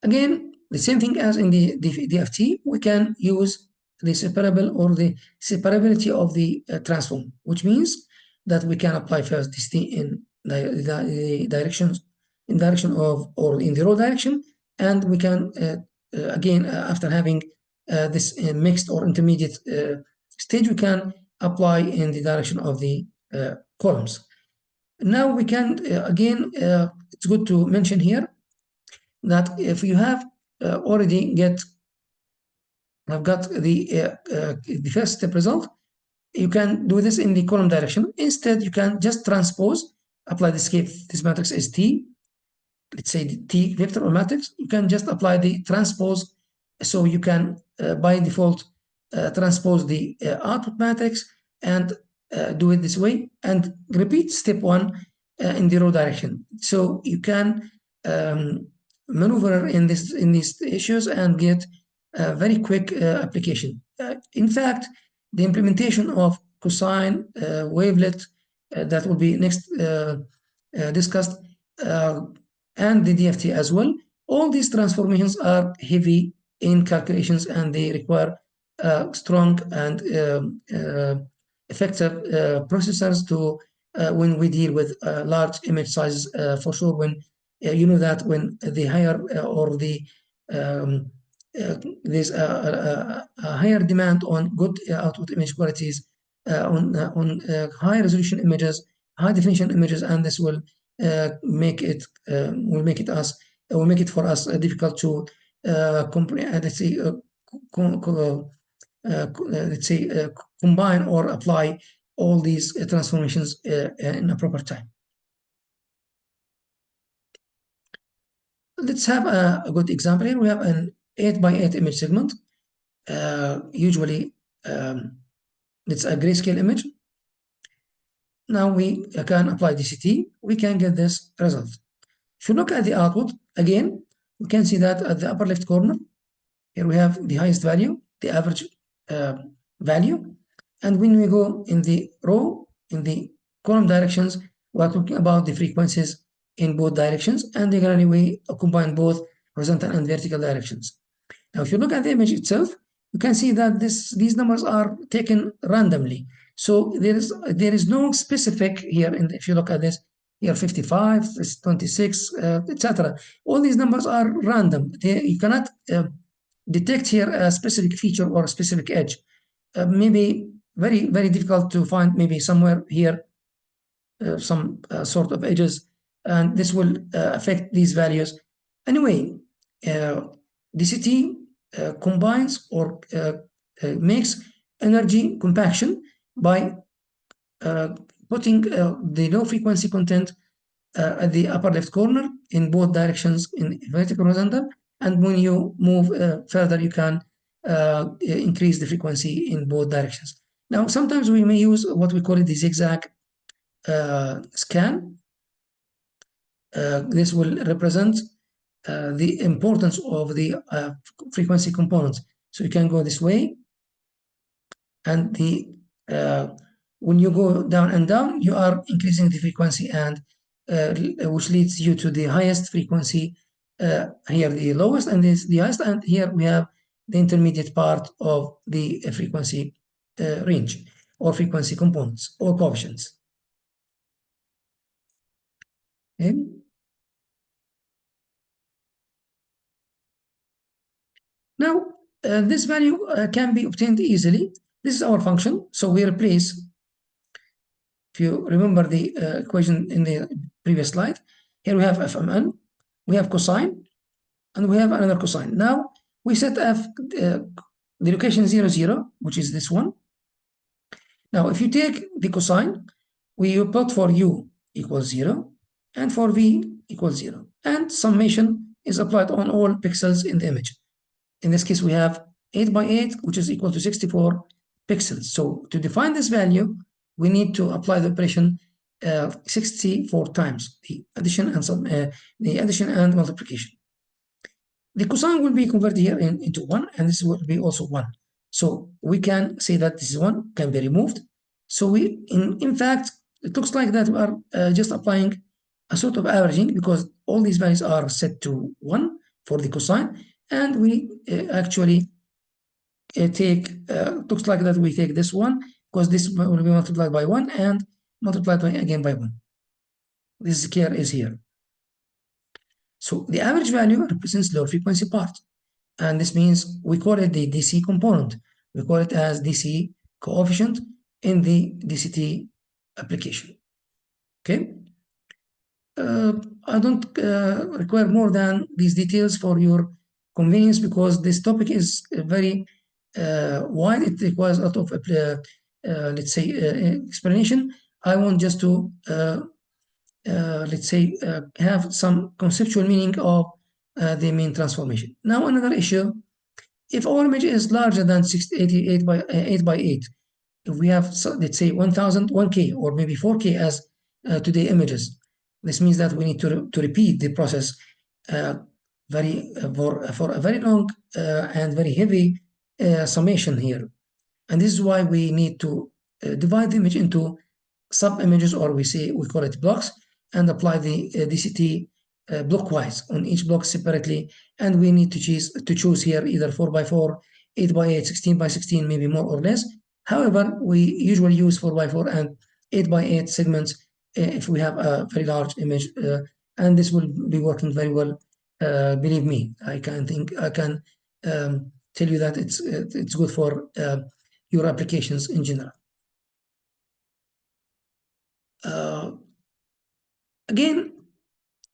Again, the same thing as in the DFT, we can use the separable or the separability of the transform, which means that we can apply first DCT in the directions in direction of or in the row direction, and we can again after having this mixed or intermediate stage, we can apply in the direction of the columns. Now we can again it's good to mention here that if you have already have got the first step result, you can do this in the column direction. Instead, you can just transpose, apply the escape. This matrix is T, let's say the T vector or matrix. You can just apply the transpose. So you can, by default, transpose the output matrix and do it this way and repeat step one in the row direction. So you can maneuver in these issues and get a very quick application. In fact, the implementation of cosine wavelet that will be next discussed and the DFT as well. All these transformations are heavy in calculations and they require strong and effective processors to when we deal with large image sizes. For sure, when you know that when the higher or the there's a higher demand on good output image qualities, on high resolution images, high definition images, and this will make it for us difficult to let's say combine or apply all these transformations in a proper time. Let's have a good example here. We have an 8x8 image segment. Usually, it's a grayscale image. Now we can apply DCT. We can get this result. If you look at the output, again, we can see that at the upper left corner, here we have the highest value, the average value. And when we go in the row, in the column directions, we are talking about the frequencies in both directions, and again we combine both horizontal and vertical directions. Now, if you look at the image itself, you can see that these numbers are taken randomly. So there is no specific here. And if you look at this, here 55, 26, etc. All these numbers are random. You cannot detect here a specific feature or a specific edge. Maybe very, very difficult to find maybe somewhere here some sort of edges, and this will affect these values. Anyway, DCT combines or makes energy compaction by putting the low frequency content at the upper left corner in both directions in vertical horizontal, and when you move further you can increase the frequency in both directions. Now sometimes we may use what we call it the zigzag scan. This will represent the importance of the frequency components. So you can go this way, and the when you go down and down, you are increasing the frequency, and which leads you to the highest frequency. Here the lowest, and this the highest, and here we have the intermediate part of the frequency range or frequency components or coefficients. Okay. Now, this value can be obtained easily. This is our function. So we replace, if you remember the equation in the previous slide, here we have fmn, we have cosine, and we have another cosine. Now, we set f the location 0, 0, which is this one. Now, if you take the cosine, we plot for u equals 0, and for v equals 0. And summation is applied on all pixels in the image. In this case, we have 8x8, which is equal to 64 pixels. So to define this value, we need to apply the operation 64 times, the addition and multiplication. The cosine will be converted here into 1, and this will be also 1. So we can say that this 1 can be removed. So we, in fact, it looks like that we are just applying a sort of averaging, because all these values are set to 1 for the cosine, and we actually take, looks like that we take this one, because this will be multiplied by 1 and multiplied by, again by 1. This square is here. So the average value represents low frequency part. And this means we call it the DC component. We call it as DC coefficient in the DCT application. Okay. I don't require more than these details for your convenience because this topic is very wide. It requires a lot of, let's say, explanation. I want just to, let's say, have some conceptual meaning of the main transformation. Now, another issue, if our image is larger than 688 by 8 by 8, if we have, let's say, 1000, 1K, or maybe 4K as today images, this means that we need to repeat the process for a very long and very heavy summation here. And this is why we need to divide the image into sub-images, or we call it blocks, and apply the DCT blockwise on each block separately. And we need to choose here either 4x4, 8x8, 16x16, maybe more or less. However, we usually use 4x4 and 8x8 segments if we have a very large image, and this will be working very well. Believe me, I can tell you that it's good for your applications in general. Again,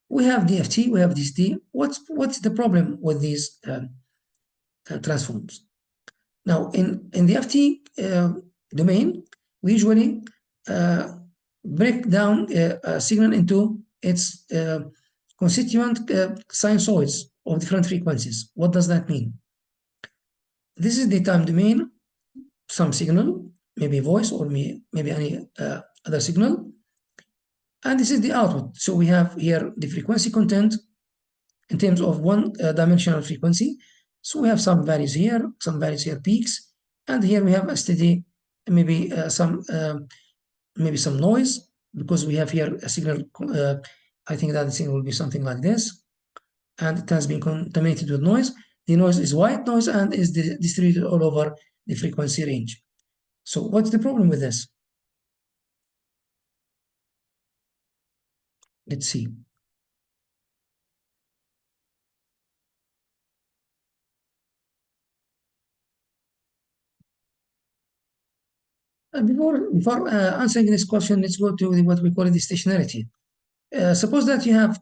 we have DFT, we have DCT. What's the problem with these transforms? Now, in the FT domain, we usually break down a signal into its constituent sinusoids of different frequencies. What does that mean? This is the time domain, some signal, maybe voice or maybe any other signal. And this is the output. So we have here the frequency content in terms of one-dimensional frequency. So we have some values here, peaks, and here we have a steady, maybe some noise, because we have here a signal. I think that the signal will be something like this, and it has been contaminated with noise. The noise is white noise and is distributed all over the frequency range. So what's the problem with this? Let's see. Before answering this question, let's go to what we call the stationarity. Suppose that you have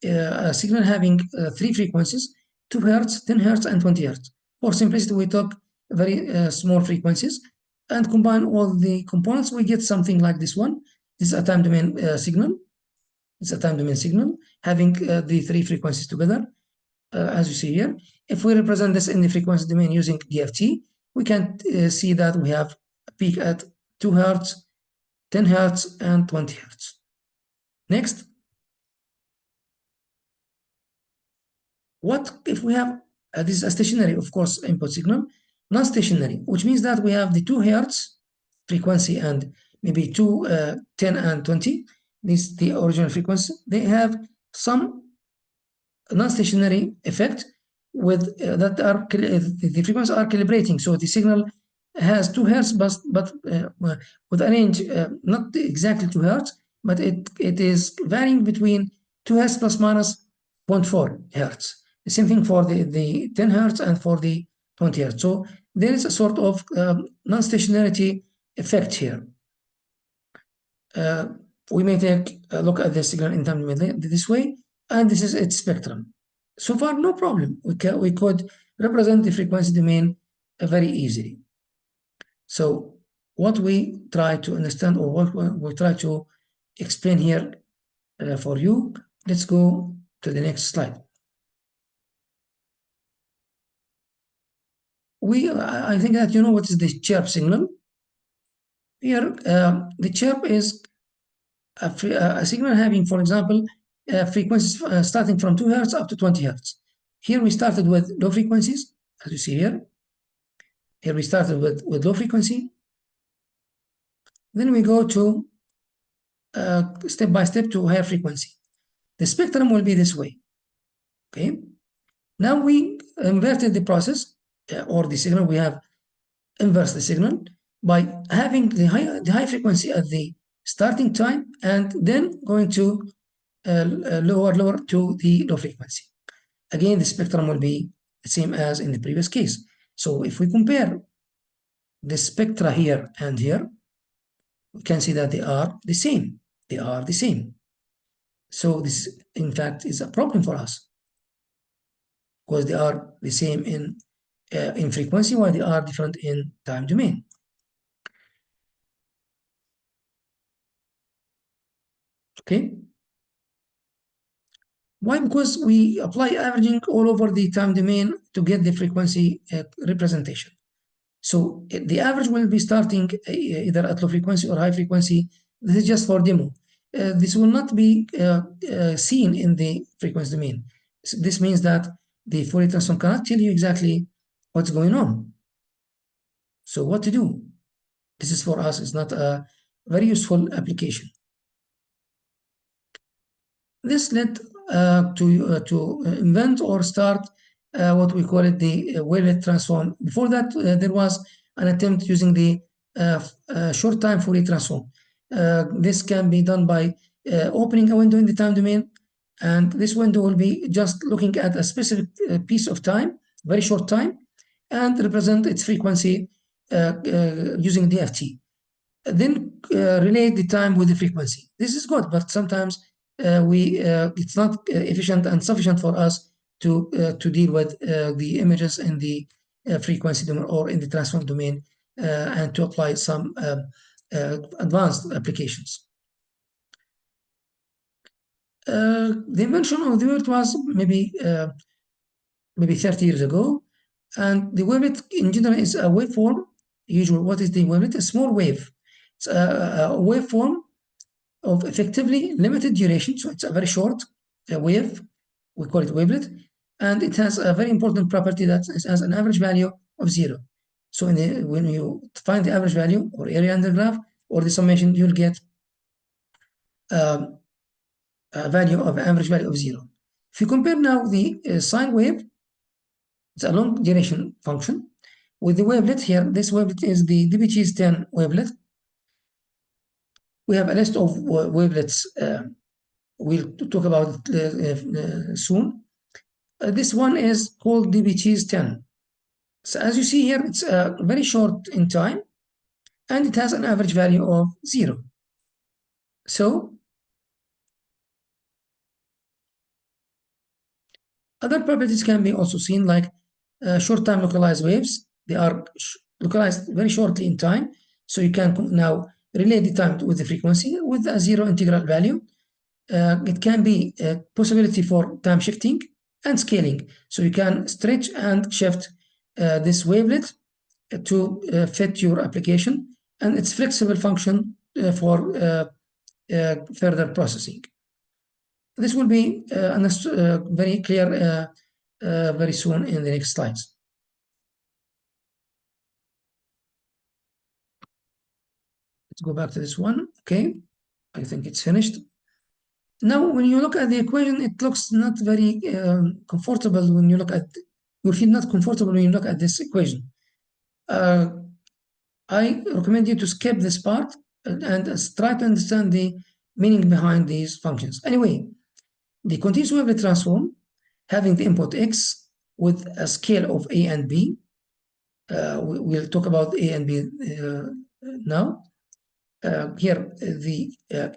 a signal having three frequencies, 2 Hertz, 10 Hertz, and 20 Hertz. For simplicity, we took very small frequencies and combine all the components. We get something like this one. This is a time domain signal. It's a time domain signal having the three frequencies together, as you see here. If we represent this in the frequency domain using DFT, we can see that we have a peak at 2 Hertz, 10 Hertz, and 20 Hertz. Next, what if we have, this is a stationary, of course, input signal, non-stationary, which means that we have the 2 Hertz frequency and maybe 10 and 20, this is the original frequency. They have some non-stationary effect with that are the frequencies are calibrating. So the signal has 2 Hertz, but with a range not exactly 2 Hertz, but it is varying between 2 Hertz plus minus 0.4 Hertz. The same thing for the 10 Hertz and for the 20 Hertz. So there is a sort of non-stationarity effect here. We may take a look at the signal in time this way, and this is its spectrum. So far, no problem. We could represent the frequency domain very easily. So what we try to understand, or what we try to explain here for you, let's go to the next slide. I think that you know what is the chirp signal. Here, the chirp is a signal having, for example, frequencies starting from 2 Hertz up to 20 Hertz. Here we started with low frequencies, as you see here. Here we started with low frequency. Then we go to step by step to higher frequency. The spectrum will be this way. Okay. Now we inverted the process or the signal. We have inversed the signal by having the high frequency at the starting time, and then going to lower to the low frequency. Again, the spectrum will be the same as in the previous case. So if we compare the spectra here and here, we can see that they are the same. They are the same. So this, in fact, is a problem for us because they are the same in frequency while they are different in time domain. Okay. Why? Because we apply averaging all over the time domain to get the frequency representation. So the average will be starting either at low frequency or high frequency. This is just for demo. This will not be seen in the frequency domain. So this means that the Fourier transform cannot tell you exactly what's going on. So what to do? This is for us, it's not a very useful application. This led to invent or start what we call it the wavelet transform. Before that, there was an attempt using the short time Fourier transform. This can be done by opening a window in the time domain, and this window will be just looking at a specific piece of time, very short time, and represent its frequency using DFT. Then relate the time with the frequency. This is good, but sometimes it's not efficient and sufficient for us to deal with the images in the frequency domain or in the transform domain and to apply some advanced applications. The invention of the wavelet was maybe 30 years ago, and the wavelet in general is a waveform. Usually, what is the wavelet? A small wave. It's a waveform of effectively limited duration, so it's a very short wave. We call it wavelet, and it has a very important property that it has an average value of 0. So when you find the average value or area under graph or the summation, you'll get a value of average value of 0. If you compare now the sine wave, it's a long duration function. With the wavelet here, this wavelet is the DB-Cheese-10 wavelet. We have a list of wavelets we'll talk about it soon. This one is called DB-Cheese-10. So as you see here, it's very short in time, and it has an average value of 0. So other properties can be also seen, like short time localized waves. They are localized very shortly in time, so you can now relate the time with the frequency with a 0 integral value. It can be a possibility for time shifting and scaling. So you can stretch and shift this wavelet to fit your application, and it's flexible function for further processing. This will be very clear very soon in the next slides. Let's go back to this one. Okay, I think it's finished. Now, when you look at the equation, it looks not very comfortable when you look at, you feel not comfortable when you look at this equation. I recommend you to skip this part and try to understand the meaning behind these functions. Anyway, the continuous wavelet transform having the input x with a scale of a and b. We'll talk about a and b now. Here, the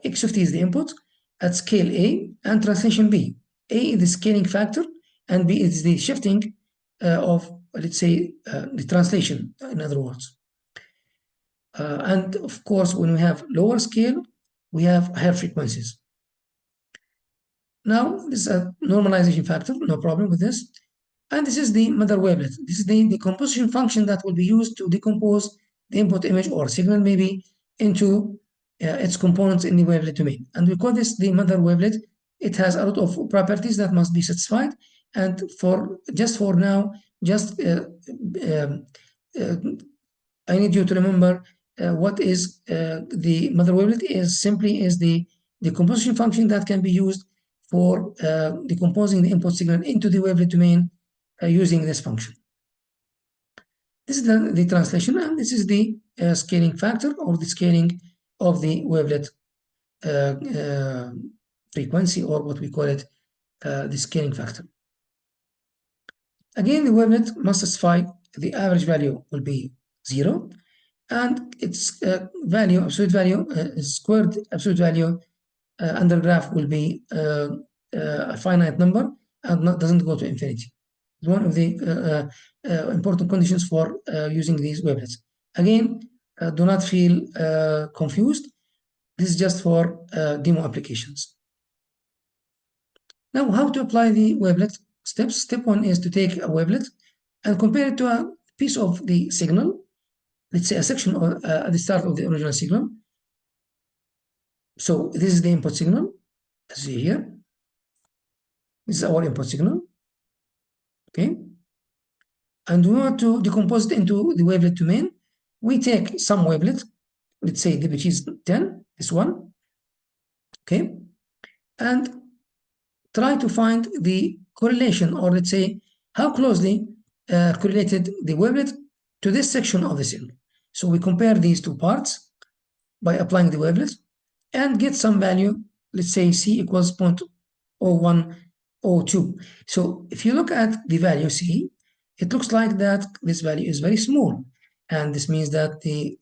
x of t is the input at scale A and translation B. A is the scaling factor, and B is the shifting of, let's say, the translation, in other words. And of course, when we have lower scale, we have higher frequencies. Now, this is a normalization factor, no problem with this. And this is the mother wavelet. This is the decomposition function that will be used to decompose the input image or signal maybe into its components in the wavelet domain. And we call this the mother wavelet. It has a lot of properties that must be satisfied. And just for now, I need you to remember what is the mother wavelet is simply is the decomposition function that can be used for decomposing the input signal into the wavelet domain using this function. This is the translation, and this is the scaling factor or the scaling of the wavelet frequency, or what we call it the scaling factor. Again, the wavelet must satisfy the average value will be 0, and its value, absolute value, squared absolute value under graph will be a finite number and doesn't go to infinity. It's one of the important conditions for using these wavelets. Again, do not feel confused. This is just for demo applications. Now, how to apply the wavelet steps? Step 1 is to take a wavelet and compare it to a piece of the signal. Let's say a section at the start of the original signal. So this is the input signal, as you see here. This is our input signal. Okay. And we want to decompose it into the wavelet domain. We take some wavelet, let's say which is 10, this one. Okay. And try to find the correlation, or let's say how closely correlated the wavelet to this section of the signal. So we compare these two parts by applying the wavelet and get some value. Let's say C equals 0.0102. So if you look at the value C, it looks like that this value is very small, and this means that the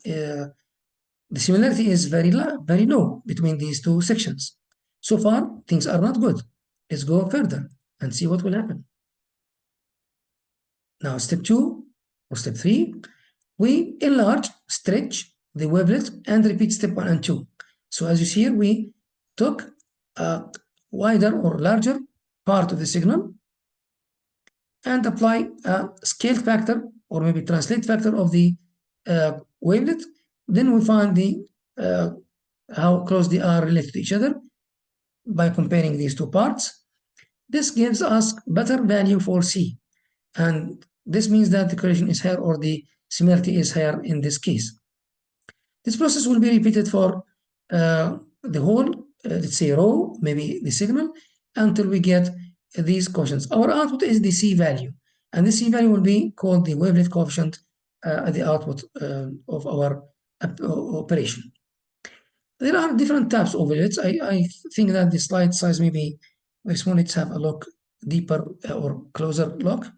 similarity is very low between these two sections. So far, things are not good. Let's go further and see what will happen. Now, step 2 or step 3, we enlarge, stretch the wavelet and repeat step 1 and 2. So as you see here, we took a wider or larger part of the signal and apply a scale factor, or maybe translate factor of the wavelet. Then we find the how close they are related to each other by comparing these two parts. This gives us better value for C, and this means that the correlation is higher, or the similarity is higher in this case. This process will be repeated for the whole, let's say, row, maybe the signal, until we get these coefficients. Our output is the C value, and the C value will be called the wavelet coefficient at the output of our operation. There are different types of wavelets. I think that the slide size maybe very small. Let's have a look deeper or closer look.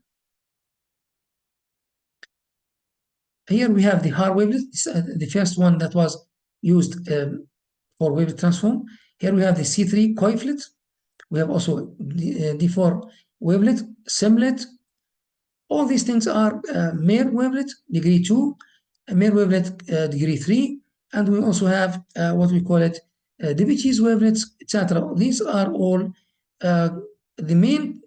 Here we have the Haar wavelet, the first one that was used for wavelet transform. Here we have the C3 coiflet. We have also the D4 wavelet, simlet. All these things are Meyer wavelet, degree 2, Meyer wavelet, degree 3, and we also have what we call it Debye wavelets, etc. These are all the main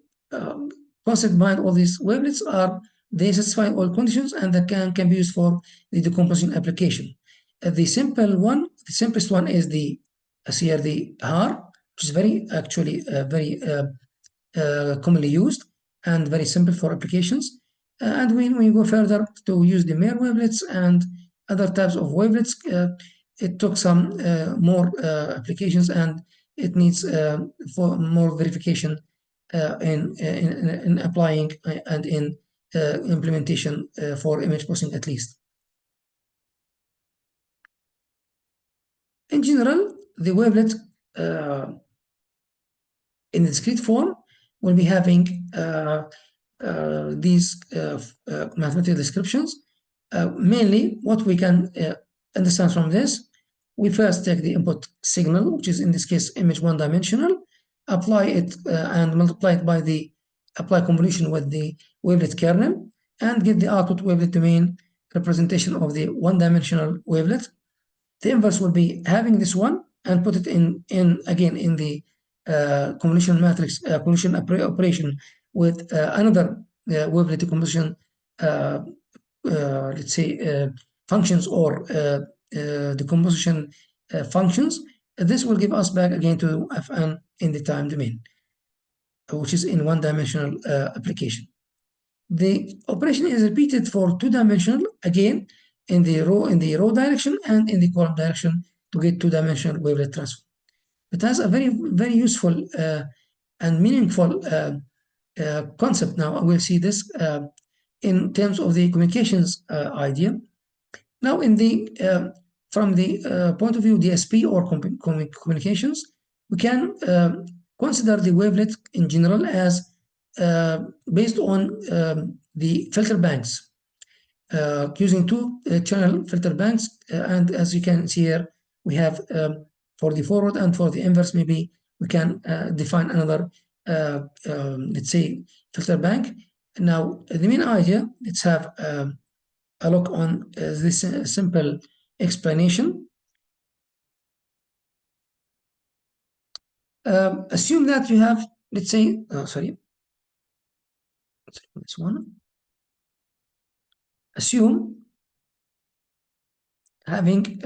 concept behind all these wavelets are they satisfy all conditions, and that can be used for the decomposition application. The simplest one is the here the Haar, which is very commonly used and very simple for applications. And when we go further to use the Meyer wavelets and other types of wavelets, it took some more applications, and it needs for more verification in applying and in implementation for image processing at least. In general, the wavelet in the discrete form will be having these mathematical descriptions. Mainly, what we can understand from this, we first take the input signal, which is in this case image one-dimensional, apply it and multiply it by the apply convolution with the wavelet kernel, and get the output wavelet domain representation of the one-dimensional wavelet. The inverse will be having this one and put it in again in the convolution matrix convolution operation with another wavelet decomposition let's say functions or decomposition functions. This will give us back again to Fn in the time domain, which is in one-dimensional application. The operation is repeated for two-dimensional again in the row direction and in the column direction to get two-dimensional wavelet transform. It has a very useful and meaningful concept. Now we'll see this in terms of the communications idea. Now in the from the point of view DSP or communications, we can consider the wavelet in general as based on the filter banks, using two channel filter banks. And as you can see here, we have for the forward and for the inverse, maybe we can define another, let's say, filter bank. Now, the main idea, let's have a look on this simple explanation. Assume that you have, let's say, sorry, this one. Assume having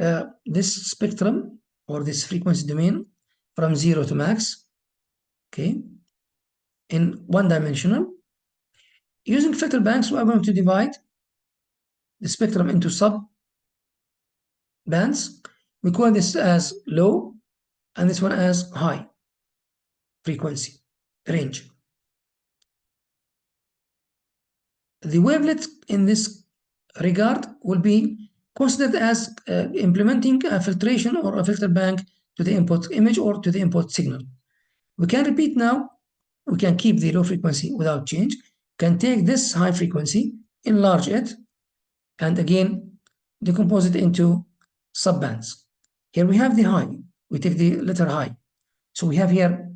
this spectrum or this frequency domain from 0 to max, okay, in one-dimensional. Using filter banks, we are going to divide the spectrum into sub bands. We call this as low and this one as high frequency range. The wavelet in this regard will be considered as implementing a filtration or a filter bank to the input image or to the input signal. We can repeat now. We can keep the low frequency without change, can take this high frequency, enlarge it, and again decompose it into subbands. Here we have the high. We take the letter high. So we have here,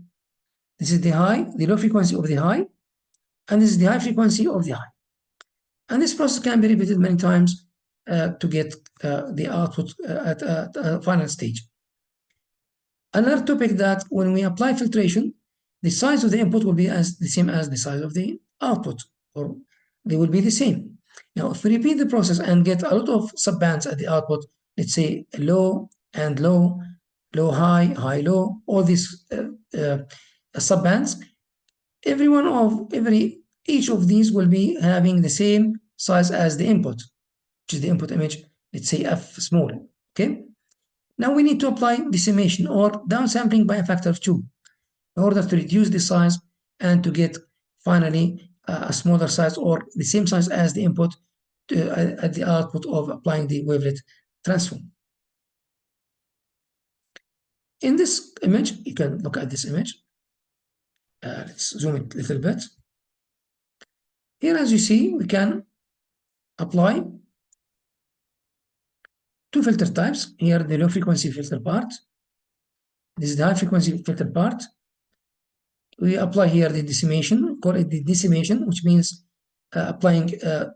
this is the high, the low frequency of the high, and this is the high frequency of the high. And this process can be repeated many times to get the output at a final stage. Another topic that when we apply filtration, the size of the input will be the same as the size of the output, or they will be the same. Now, if we repeat the process and get a lot of subbands at the output, let's say low and low, low high, high low, all these subbands, each of these will be having the same size as the input, which is the input image, let's say f small, okay? Now we need to apply decimation or downsampling by a factor of 2 in order to reduce the size and to get finally a smaller size or the same size as the input at the output of applying the wavelet transform. In this image, you can look at this image. Let's zoom it a little bit. Here, as you see, we can apply two filter types. Here, the low frequency filter part. This is the high frequency filter part. We apply here the decimation, call it the decimation, which means applying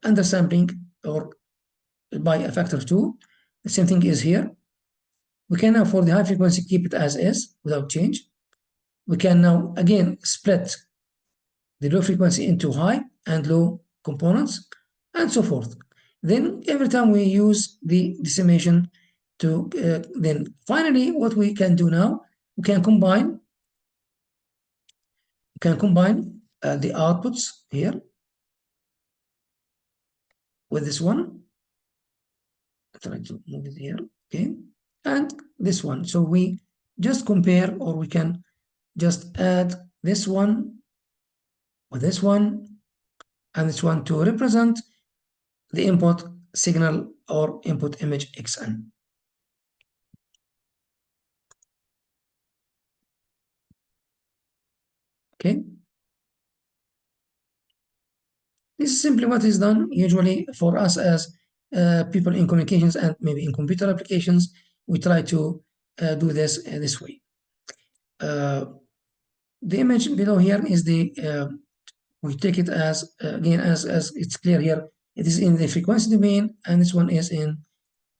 undersampling or by a factor of 2. The same thing is here. We can now, for the high frequency, keep it as is without change. We can now again split the low frequency into high and low components and so forth. Then every time we use the decimation to then finally what we can do now, we can combine the outputs here with this one. I'll try to move it here, okay, and this one. So we just compare, or we can just add this one with this one and this one to represent the input signal or input image xn. Okay. This is simply what is done usually for us as people in communications and maybe in computer applications. We try to do this this way. The image below here is the, we take it as, again, as it's clear here, it is in the frequency domain, and this one is in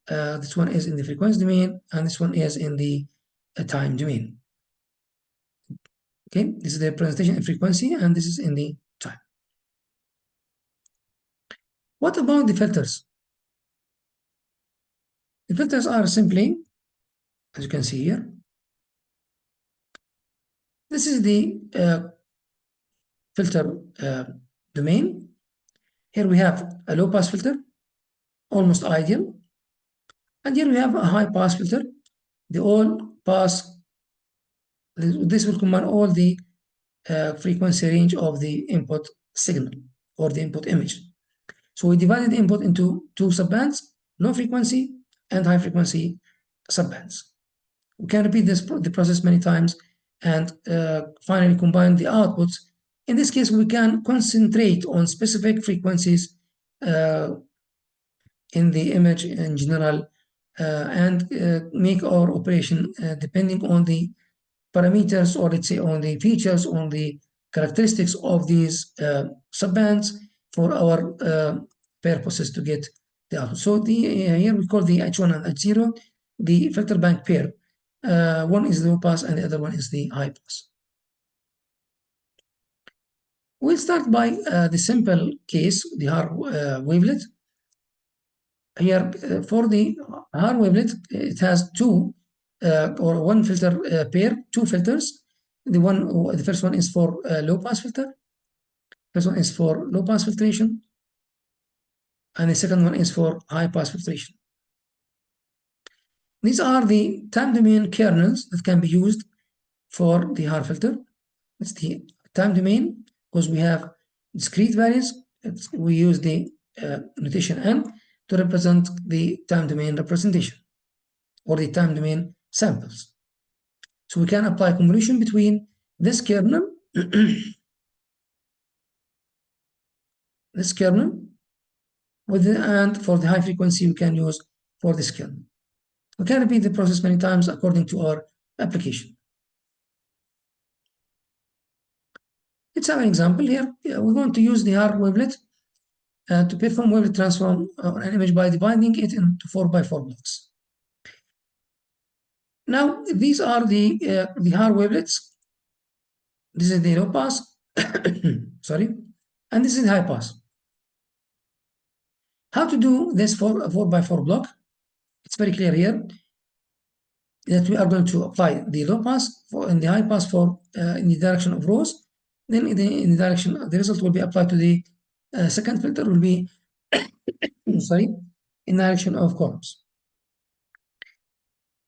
the frequency domain, and this one is in the time domain. Okay, this is the presentation in frequency, and this is in the time. What about the filters? The filters are simply, as you can see here, this is the filter domain. Here we have a low pass filter, almost ideal. And here we have a high pass filter, the all pass. This will combine all the frequency range of the input signal or the input image. So we divided the input into two subbands, low frequency and high frequency subbands. We can repeat the process many times and finally combine the outputs. In this case, we can concentrate on specific frequencies in the image in general and make our operation depending on the parameters, or let's say on the features, on the characteristics of these subbands for our purposes to get the output. So here we call the H1 and H0 the filter bank pair. One is the low pass and the other one is the high pass. We'll start by the simple case, the Haar wavelet. Here for the Haar wavelet, it has two or one filter pair, two filters. The first one is for low pass filter. First one is for low pass filtration, and the second one is for high pass filtration. These are the time domain kernels that can be used for the Haar filter. It's the time domain because we have discrete values. We use the notation n to represent the time domain representation or the time domain samples. So we can apply convolution between this kernel, this kernel, and for the high frequency we can use for this kernel. We can repeat the process many times according to our application. Let's have an example here. We want to use the Haar wavelet to perform wavelet transform on an image by dividing it into 4x4 blocks. Now, these are the Haar wavelets. This is the low pass, sorry, and this is the high pass. How to do this for a 4x4 block? It's very clear here that we are going to apply the low pass and the high pass for in the direction of rows. Then in the direction, the result will be applied to the second filter will be, sorry, in the direction of columns.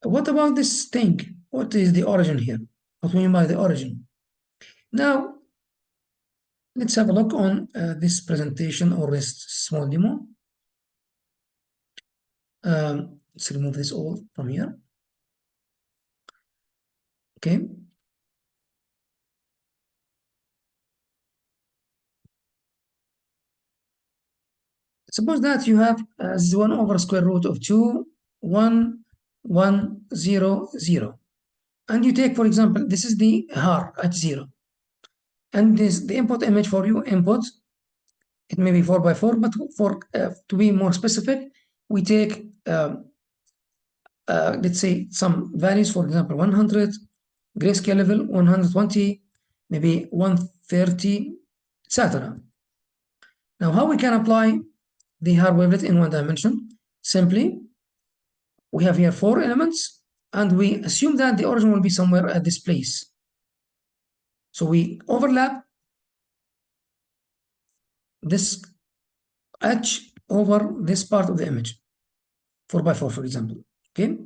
What about this thing? What is the origin here? What do we mean by the origin? Now, let's have a look on this presentation or this small demo. Let's remove this all from here. Okay. Suppose that you have 1 over square root of 2, 1, 1, 0, 0. And you take, for example, this is the Haar at 0. And this the input image for you input. It may be 4x4, but for to be more specific, we take let's say some values, for example, 100, grayscale level, 120, maybe 130, etc. Now, how we can apply the Haar wavelet in one dimension? Simply, we have here 4 elements, and we assume that the origin will be somewhere at this place. So we overlap this edge over this part of the image, 4x4, for example. Okay.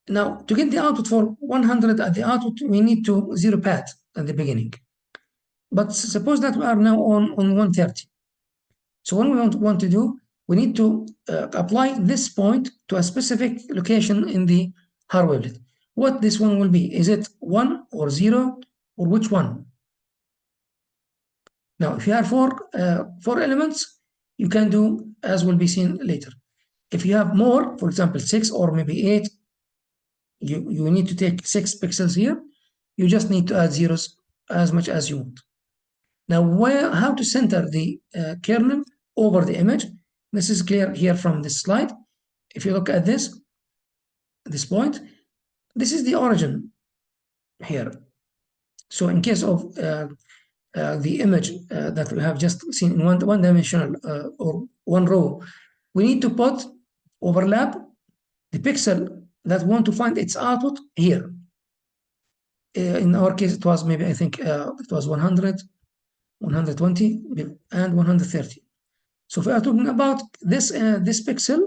Now, to get the output for 100 at the output, we need to zero pad at the beginning. But suppose that we are now on 130. So what we want to do, we need to apply this point to a specific location in the Haar wavelet. What this one will be? Is it 1 or 0 or which one? Now, if you have four elements, you can do as will be seen later. If you have more, for example, 6 or maybe 8, you need to take 6 pixels here. You just need to add zeros as much as you want. Now, how to center the kernel over the image? This is clear here from this slide. If you look at this point, this is the origin here. So in case of the image that we have just seen in one dimensional or one row, we need to overlap the pixel that want to find its output here. In our case, it was maybe, I think it was 100, 120, and 130. So if we are talking about this pixel,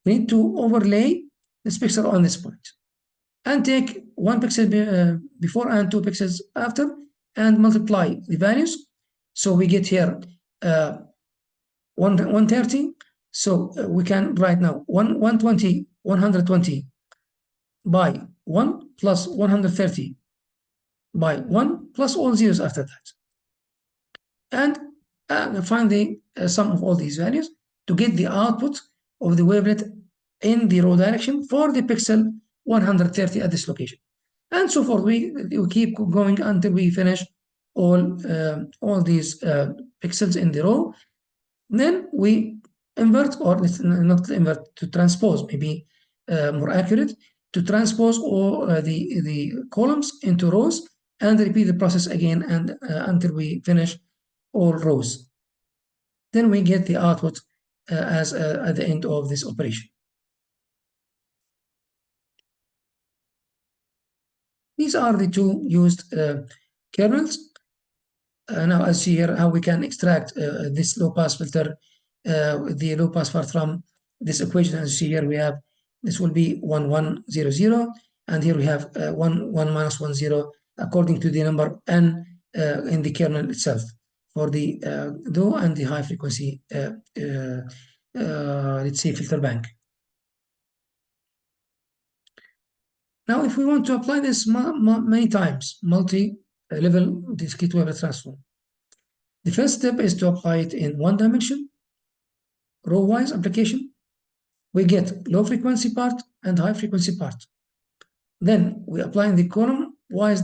we need to overlay this pixel on this point and take 1 pixel before and 2 pixels after and multiply the values. So we get here 130. So we can write now 120 by 1 plus 130 by 1 plus all zeros after that. And find the sum of all these values to get the output of the wavelet in the row direction for the pixel 130 at this location. And so forth. We keep going until we finish all these pixels in the row. Then we invert, or let's not invert, to transpose, maybe more accurate, to transpose all the columns into rows and repeat the process again and until we finish all rows. Then we get the output as at the end of this operation. These are the two used kernels. Now, as you see here, how we can extract this low-pass filter, the low-pass part from this equation. As you see here, we have this will be 1, 1, 0, 0, and here we have 1, 1 minus 1, 0, according to the number n in the kernel itself for the low and the high frequency, let's say, filter bank. Now, if we want to apply this many times, multi-level discrete wavelet transform, the first step is to apply it in one dimension, row-wise application. We get low frequency part and high frequency part. Then we apply in the column-wise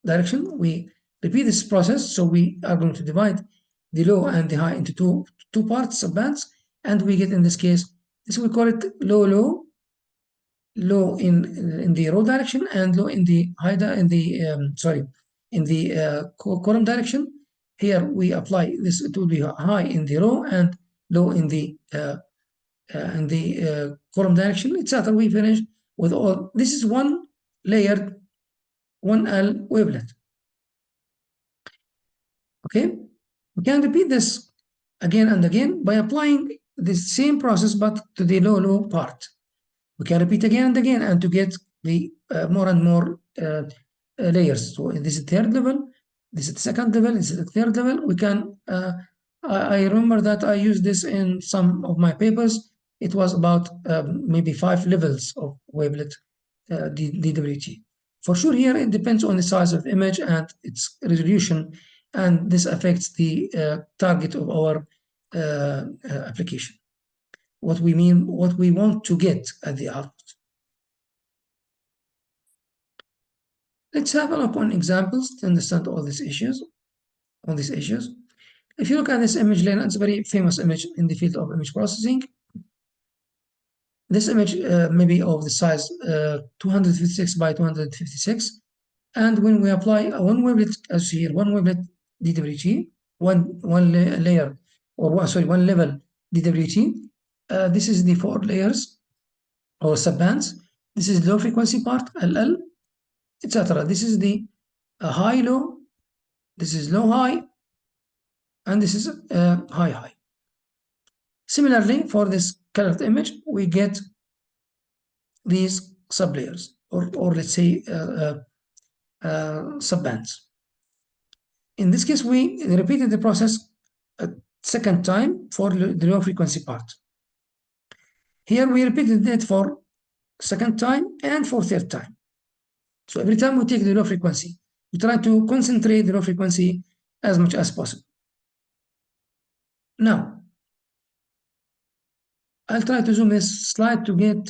direction. We repeat this process, so we are going to divide the low and the high into two parts, subbands, and we get, in this case, this we call it low in the row direction and low in the high in the column direction. Here we apply this, it will be high in the row and low in the column direction, etc. We finish with all. This is one layered 1L wavelet. Okay, we can repeat this again and again by applying the same process but to the low part. We can repeat again and again and to get the more and more layers. So this is third level, this is the second level, this is the third level. We can, I remember that I used this in some of my papers. It was about maybe 5 levels of wavelet DWT. For sure here it depends on the size of image and its resolution, and this affects the target of our application. What we want to get at the output. Let's have a look on examples to understand all these issues. If you look at this image layer, it's a very famous image in the field of image processing. This image maybe of the size 256 by 256, and when we apply one wavelet, as here, one wavelet DWT, one layer, or one level DWT. This is the 4 layers or subbands. This is low frequency part, LL, etc. This is the high low, this is low high, and this is high high. Similarly, for this colored image, we get these sublayers, or let's say subbands. In this case, we repeated the process a second time for the low frequency part. Here we repeated it for second time and for third time. So every time we take the low frequency, we try to concentrate the low frequency as much as possible. Now, I'll try to zoom this slide to get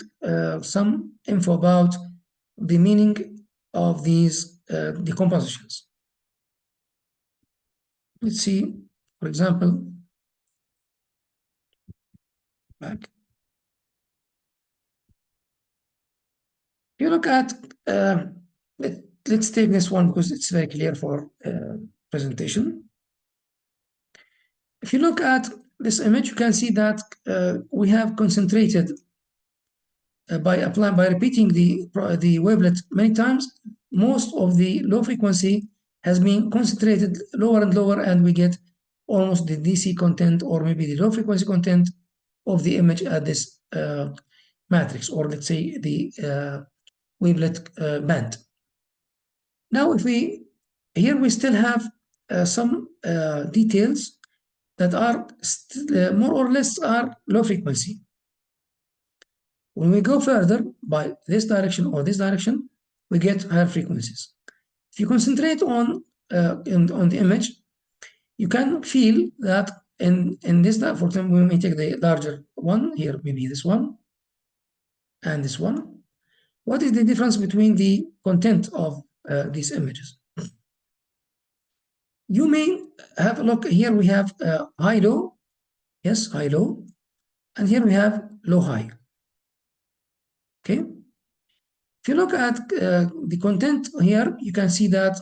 some info about the meaning of these decompositions. Let's see, for example, back. If you look at, let's take this one because it's very clear for presentation. If you look at this image, you can see that we have concentrated by repeating the wavelet many times. Most of the low frequency has been concentrated lower and lower, and we get almost the DC content or maybe the low frequency content of the image at this matrix, or let's say the wavelet band. Now, if here we still have some details that are more or less are low frequency. When we go further by this direction or this direction, we get higher frequencies. If you concentrate on the image, you can feel that in this, for example, when we take the larger one here, maybe this one and this one, what is the difference between the content of these images? You may have a look here. We have high low, yes, high low, and here we have low high. Okay. If you look at the content here, you can see that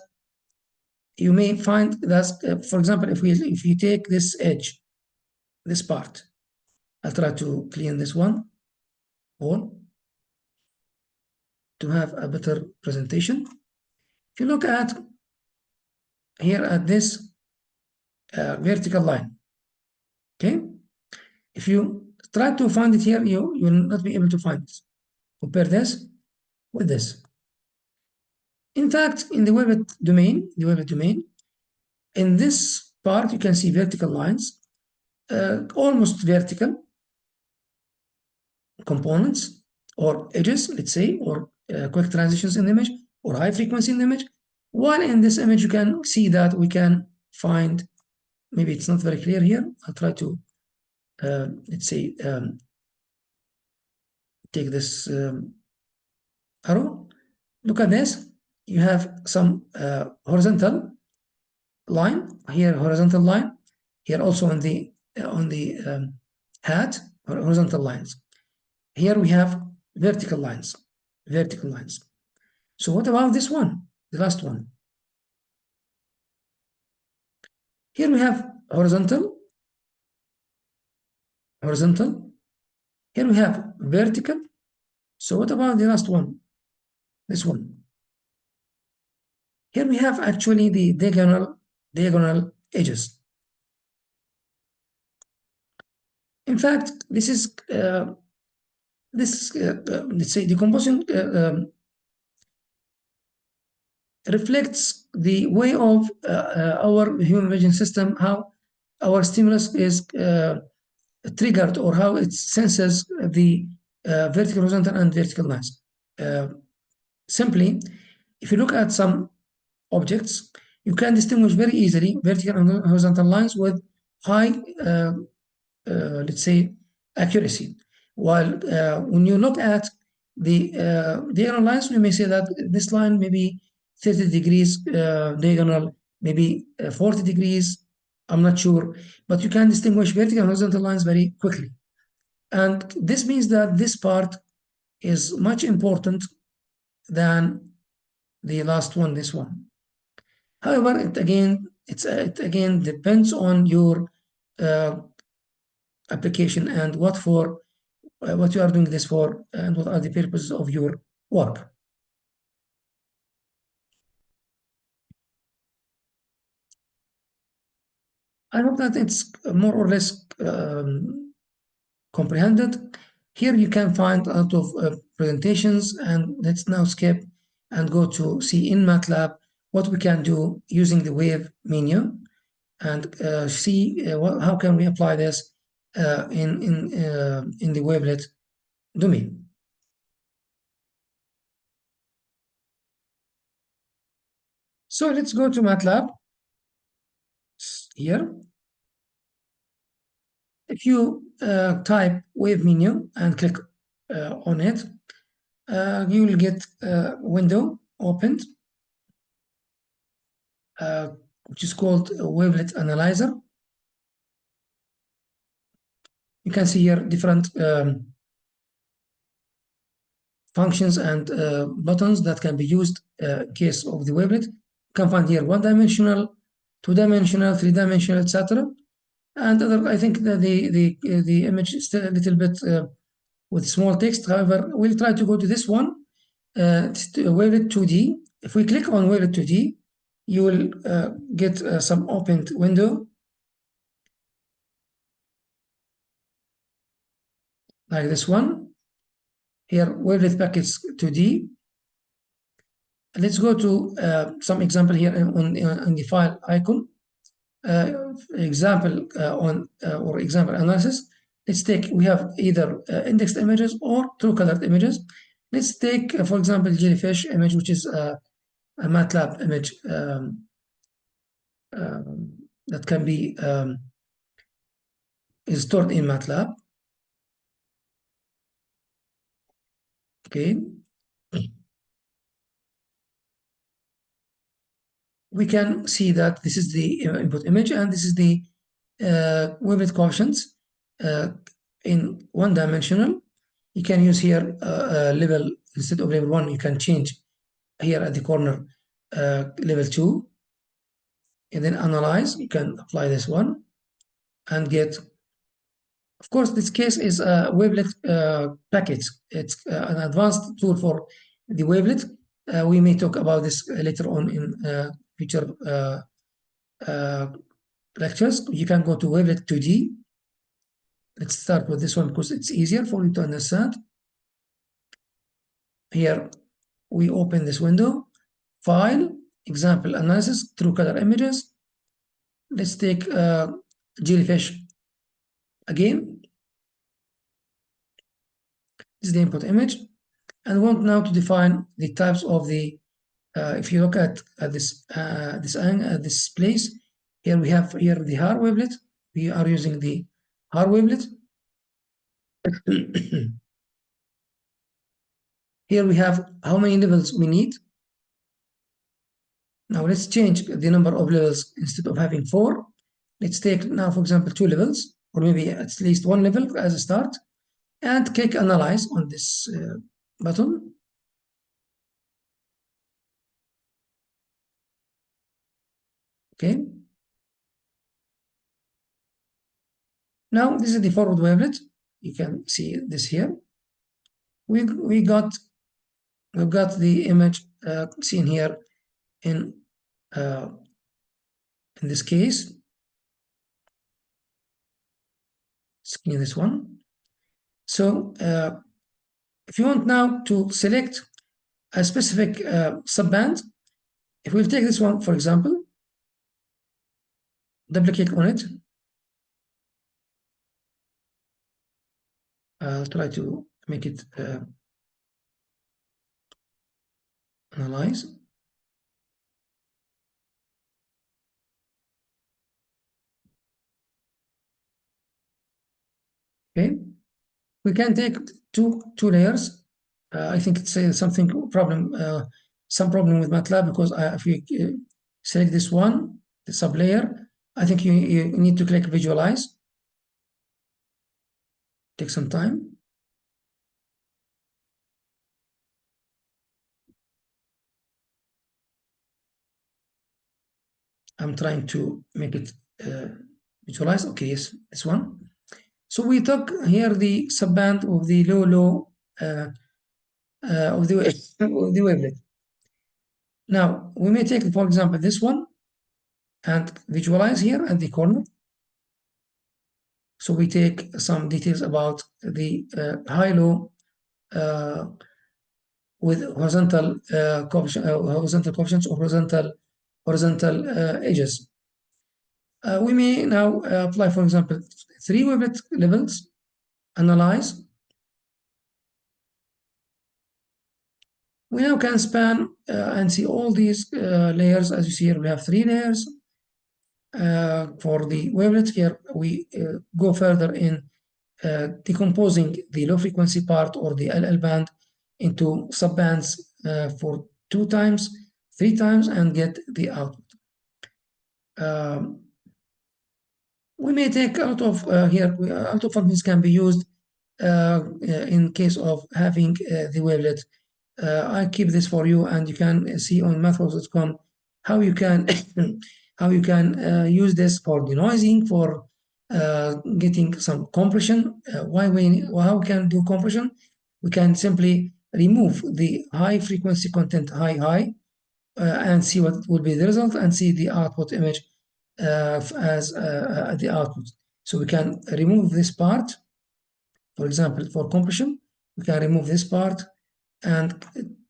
you may find that, for example, if you take this edge, this part, I'll try to clean this one all to have a better presentation. If you look at here at this vertical line, okay, if you try to find it here, you will not be able to find it. Compare this with this. In fact, in the wavelet domain, in this part, you can see vertical lines, almost vertical components or edges, let's say, or quick transitions in the image, or high frequency in the image. While in this image, you can see that we can find, maybe it's not very clear here. I'll try to, let's say, take this arrow. Look at this. You have some horizontal line here, horizontal line here, also on the hat, or horizontal lines. Here we have vertical lines, vertical lines. So what about this one, the last one? Here we have horizontal, horizontal. Here we have vertical. So what about the last one? This one. Here we have actually the diagonal edges. In fact, this is let's say decomposition reflects the way of our human vision system, how our stimulus is triggered, or how it senses the vertical, horizontal, and vertical lines. Simply, if you look at some objects, you can distinguish very easily vertical and horizontal lines with high, let's say, accuracy. While when you look at the diagonal lines, we may say that this line may be 30 degrees diagonal, maybe 40 degrees, I'm not sure, but you can distinguish vertical and horizontal lines very quickly. And this means that this part is much important than the last one, this one. However, it again depends on your application and what you are doing this for, and what are the purposes of your work. I hope that it's more or less comprehended. Here you can find a lot of presentations, and let's now skip and go to see in MATLAB what we can do using the wave menu, and see how can we apply this in the wavelet domain. So let's go to MATLAB here. If you type wave menu and click on it, you will get a window opened, which is called Wavelet Analyzer. You can see here different functions and buttons that can be used in case of the wavelet. You can find here one-dimensional, two-dimensional, three-dimensional, etc. And other, I think that the image is still a little bit with small text. However, we'll try to go to this one, wavelet 2D. If we click on wavelet 2D, you will get some opened window like this one. Here, wavelet packets 2D. Let's go to some example here on the file icon, example on or example analysis. Let's take, we have either indexed images or true colored images. Let's take, for example, jellyfish image, which is a MATLAB image that can be is stored in MATLAB. Okay. We can see that this is the input image and this is the wavelet coefficients in one-dimensional. You can use here level, instead of level 1, you can change here at the corner level 2, and then analyze. You can apply this one and get, of course, this case is a wavelet package. It's an advanced tool for the wavelet. We may talk about this later on in future lectures. You can go to wavelet 2D. Let's start with this one because it's easier for you to understand. Here we open this window, file, example analysis, true color images. Let's take jellyfish again. This is the input image, and we want now to define the types of the. If you look at this place, here we have here the Haar wavelet. We are using the Haar wavelet. Here we have how many levels we need. Now let's change the number of levels. Instead of having 4, let's take now, for example, 2 levels, or maybe at least 1 level as a start, and click Analyze on this button. Okay. Now this is the forward wavelet. You can see this here. We've got the image seen here in this case. Screen this one. So if you want now to select a specific subband, if we'll take this one, for example, double click on it. I'll try to make it analyze. Okay, we can take two layers. I think it's something some problem with MATLAB, because if we select this one, the sublayer, I think you need to click visualize. Take some time. I'm trying to make it visualize. Okay, yes, this one. So we took here the subband of the low of the wavelet. Now we may take, for example, this one and visualize here at the corner. So we take some details about the high-low with horizontal coefficients or horizontal edges. We may now apply, for example, 3 wavelet levels, analyze. We now can span and see all these layers. As you see here, we have 3 layers. For the wavelet here, we go further in decomposing the low frequency part or the LL band into subbands for 2 times, 3 times, and get the output. We may take out of here, out of functions can be used in case of having the wavelet. I keep this for you, and you can see on mathworks.com how you can use this for denoising, for getting some compression. How we can do compression? We can simply remove the high frequency content high and see what will be the result, and see the output image as the output. So we can remove this part. For example, for compression, we can remove this part and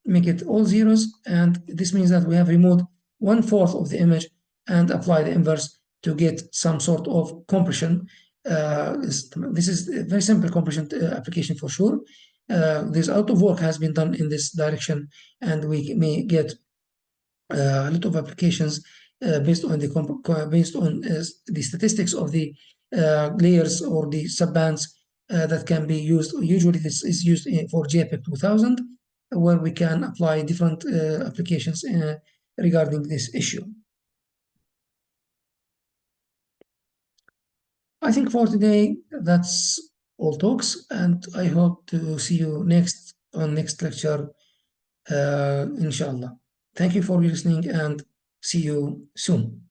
make it all zeros, and this means that we have removed 1/4 of the image and apply the inverse to get some sort of compression. This is a very simple compression application for sure. There's a lot of work has been done in this direction, and we may get a lot of applications based on the statistics of the layers or the subbands that can be used. Usually, this is used for JPEG 2000, where we can apply different applications regarding this issue. I think for today, that's all talks, and I hope to see you next lecture, inshallah. Thank you for listening and see you soon.